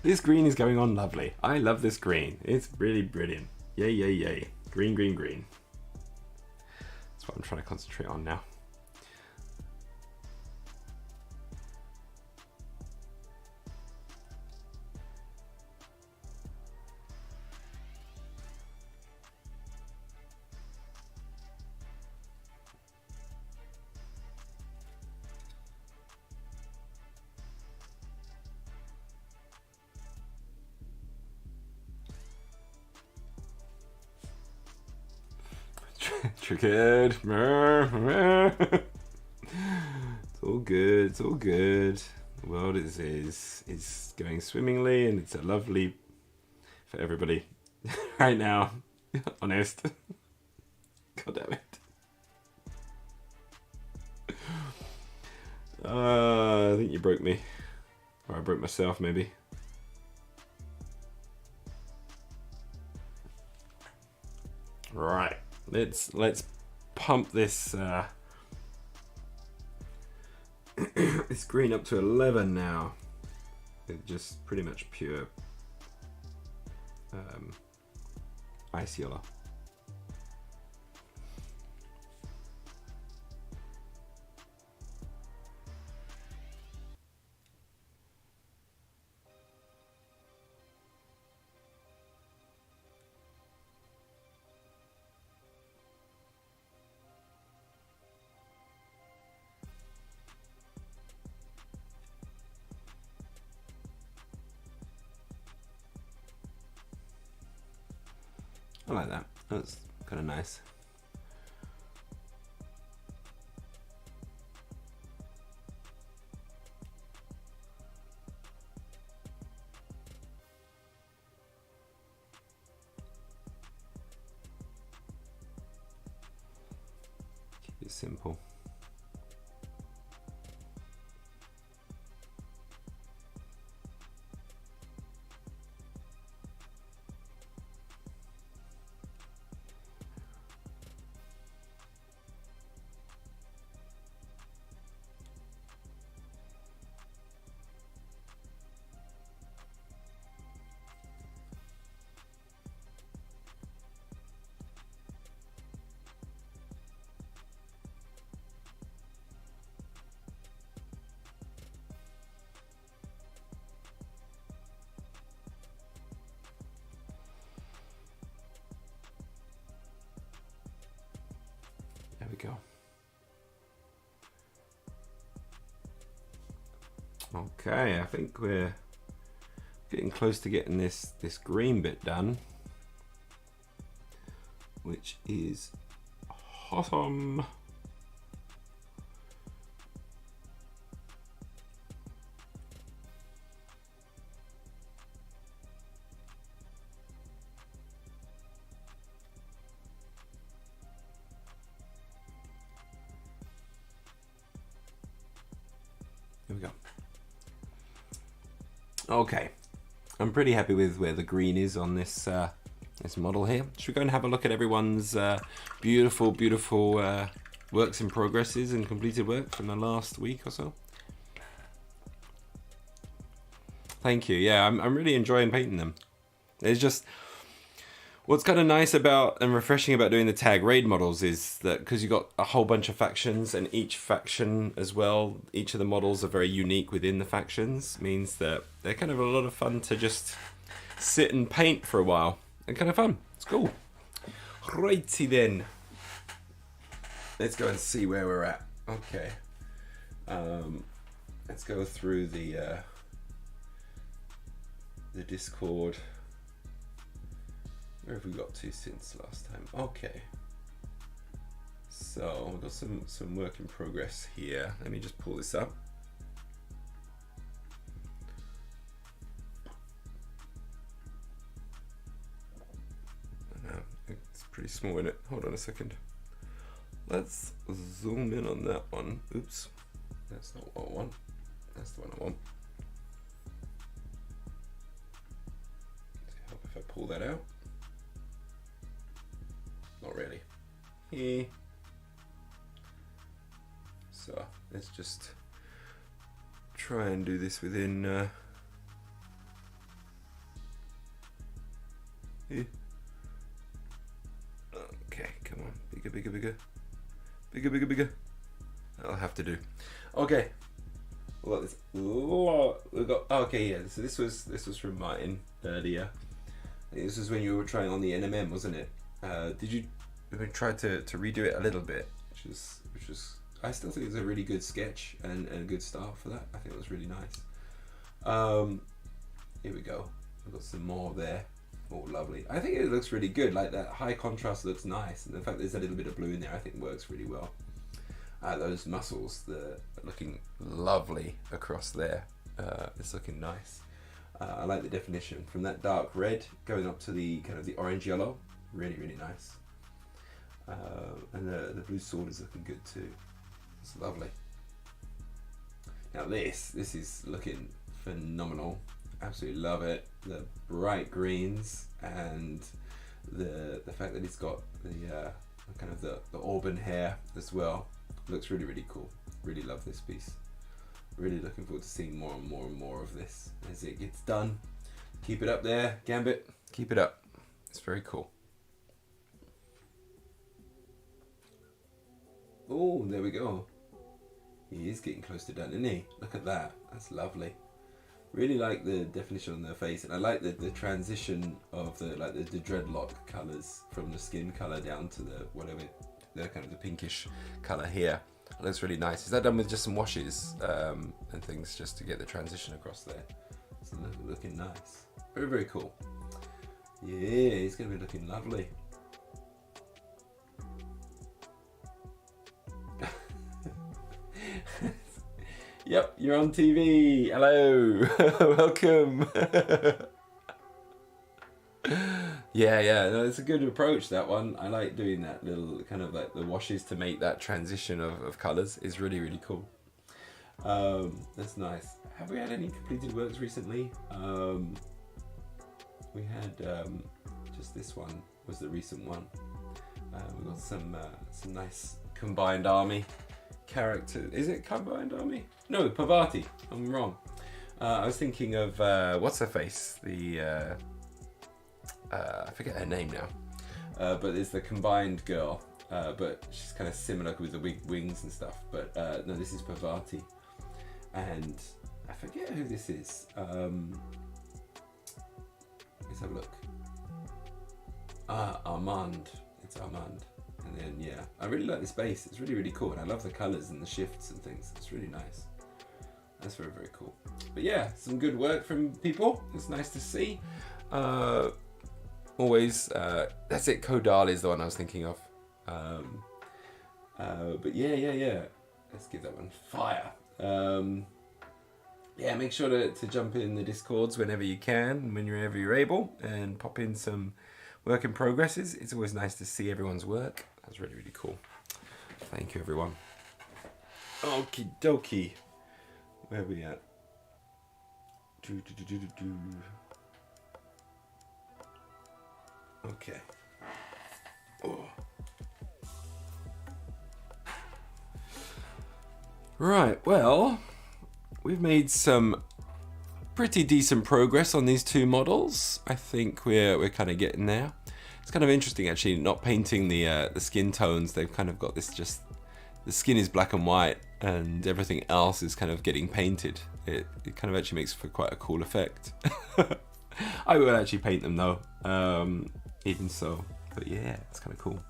[SPEAKER 1] This green is going on lovely. I love this green. It's really brilliant. Yay, yay, yay. Green, green, green. That's what I'm trying to concentrate on now. Triggered. It's all good. It's all good. The world is going swimmingly, and it's a lovely for everybody right now. Honest. God damn it. I think you broke me, or I broke myself, maybe. Right. Let's pump this this green up to 11 now. It's just pretty much pure ice yellow. I like that. That's kind of nice. Keep it simple. There we go. Okay, I think we're getting close to getting this green bit done, which is awesome. There we go. Okay, I'm pretty happy with where the green is on this this model here. Should we go and have a look at everyone's beautiful works in progresses and completed work from the last week or so? Thank you. Yeah, I'm really enjoying painting them. It's just What's kind of nice about and refreshing about doing the tag raid models is that because you got a whole bunch of factions, and each faction as well, each of the models are very unique within the factions, means that they're kind of a lot of fun to just sit and paint for a while. And kind of fun. It's cool. Righty then. Let's go and see where we're at. Okay. Let's go through the Discord. Where have we got to since last time? Okay. So we've got some work in progress here. Let me just pull this up. It's pretty small, isn't it? Hold on a second. Let's zoom in on that one. Oops. That's not what I want. That's the one I want. Does it help if I pull that out? Not really. Yeah. So let's just try and do this within here. Okay, come on. Bigger, bigger, bigger. Bigger, bigger, bigger. That'll have to do. Okay. We've got okay, yeah. So this was from Martin earlier. I think this was when you were trying on the NMM, wasn't it? Did you try to redo it a little bit? Which was I still think it's a really good sketch and a good start for that. I think it was really nice. Here we go. I've got some more there. Oh, lovely. I think it looks really good. Like that high contrast looks nice, and the fact there's a little bit of blue in there, I think works really well. Those muscles, they're looking lovely across there. It's looking nice. I like the definition from that dark red going up to the kind of the orange yellow. Really, really nice. And the blue sword is looking good too. It's lovely. Now this is looking phenomenal. Absolutely love it. The bright greens and the fact that it's got the kind of the auburn hair as well. Looks really, really cool. Really love this piece. Really looking forward to seeing more and more and more of this as it gets done. Keep it up there, Gambit. Keep it up. It's very cool. Oh, there we go. He is getting close to done, isn't he? Look at that. That's lovely. Really like the definition on their face, and I like the transition of the dreadlock colours from the skin colour down to the whatever, the kind of the pinkish colour here. It looks really nice. Is that done with just some washes and things just to get the transition across there? It's looking nice. Very, very cool. Yeah, it's going to be looking lovely. Yep, you're on TV. Hello. Welcome. Yeah, no, it's a good approach, that one. I like doing that little kind of like the washes to make that transition of colours. Is really, really cool. That's nice. Have we had any completed works recently? We had just this one was the recent one. We've got some nice combined army character. Is it combined army? No, Pavati. I'm wrong. I was thinking of what's her face? The I forget her name now. But it's the combined girl. But she's kind of similar with the wings and stuff. But no, this is Pavati, and I forget who this is. Let's have a look. Armand. It's Armand. And then yeah, I really like this base. It's really, really cool, and I love the colours and the shifts and things. It's really nice. That's very, very cool. But yeah, some good work from people. It's nice to see. Always, that's it. Kodal is the one I was thinking of. But yeah. Let's give that one fire. Yeah, make sure to jump in the Discords whenever you can, whenever you're able, and pop in some work in progresses. It's always nice to see everyone's work. That's really, really cool. Thank you, everyone. Okie dokie. Where are we at? Okay. Oh. Right, well, we've made some pretty decent progress on these two models. I think we're kind of getting there. It's kind of interesting actually, not painting the skin tones. They've kind of got this, just the skin is black and white and everything else is kind of getting painted. It kind of actually makes for quite a cool effect. I will actually paint them though, even so. But yeah, it's kind of cool.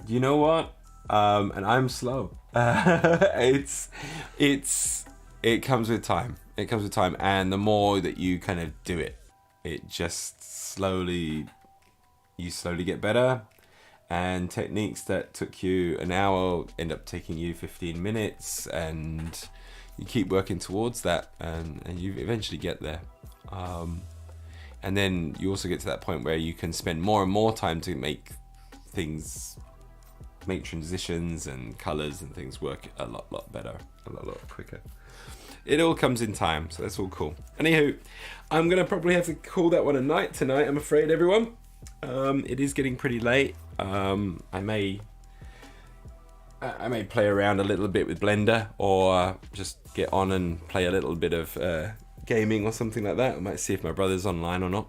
[SPEAKER 1] You know what? And I'm slow. It comes with time. It comes with time, and the more that you kind of do it, it just slowly get better. And techniques that took you an hour end up taking you 15 minutes, and you keep working towards that, and you eventually get there. And then you also get to that point where you can spend more and more time to make transitions and colors and things work a lot better, a lot quicker. It all comes in time, so that's all cool. Anywho, I'm gonna probably have to call that one a night tonight, I'm afraid, everyone. It is getting pretty late. I may play around a little bit with Blender, or just get on and play a little bit of gaming or something like that. I might see if my brother's online or not.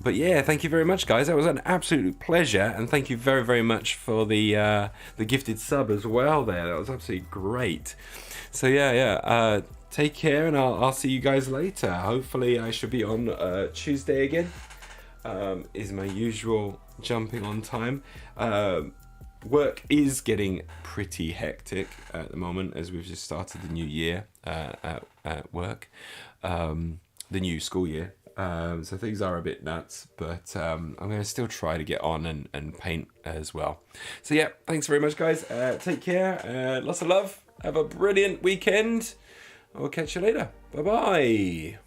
[SPEAKER 1] But yeah, thank you very much, guys. That was an absolute pleasure, and thank you very, very much for the gifted sub as well there. That was absolutely great. So yeah. Take care, and I'll see you guys later. Hopefully I should be on Tuesday again. Is my usual jumping on time. Work is getting pretty hectic at the moment, as we've just started the new year at work, the new school year. So things are a bit nuts, but I'm going to still try to get on and paint as well. So yeah, thanks very much, guys. Take care. Lots of love. Have a brilliant weekend. I'll catch you later. Bye-bye.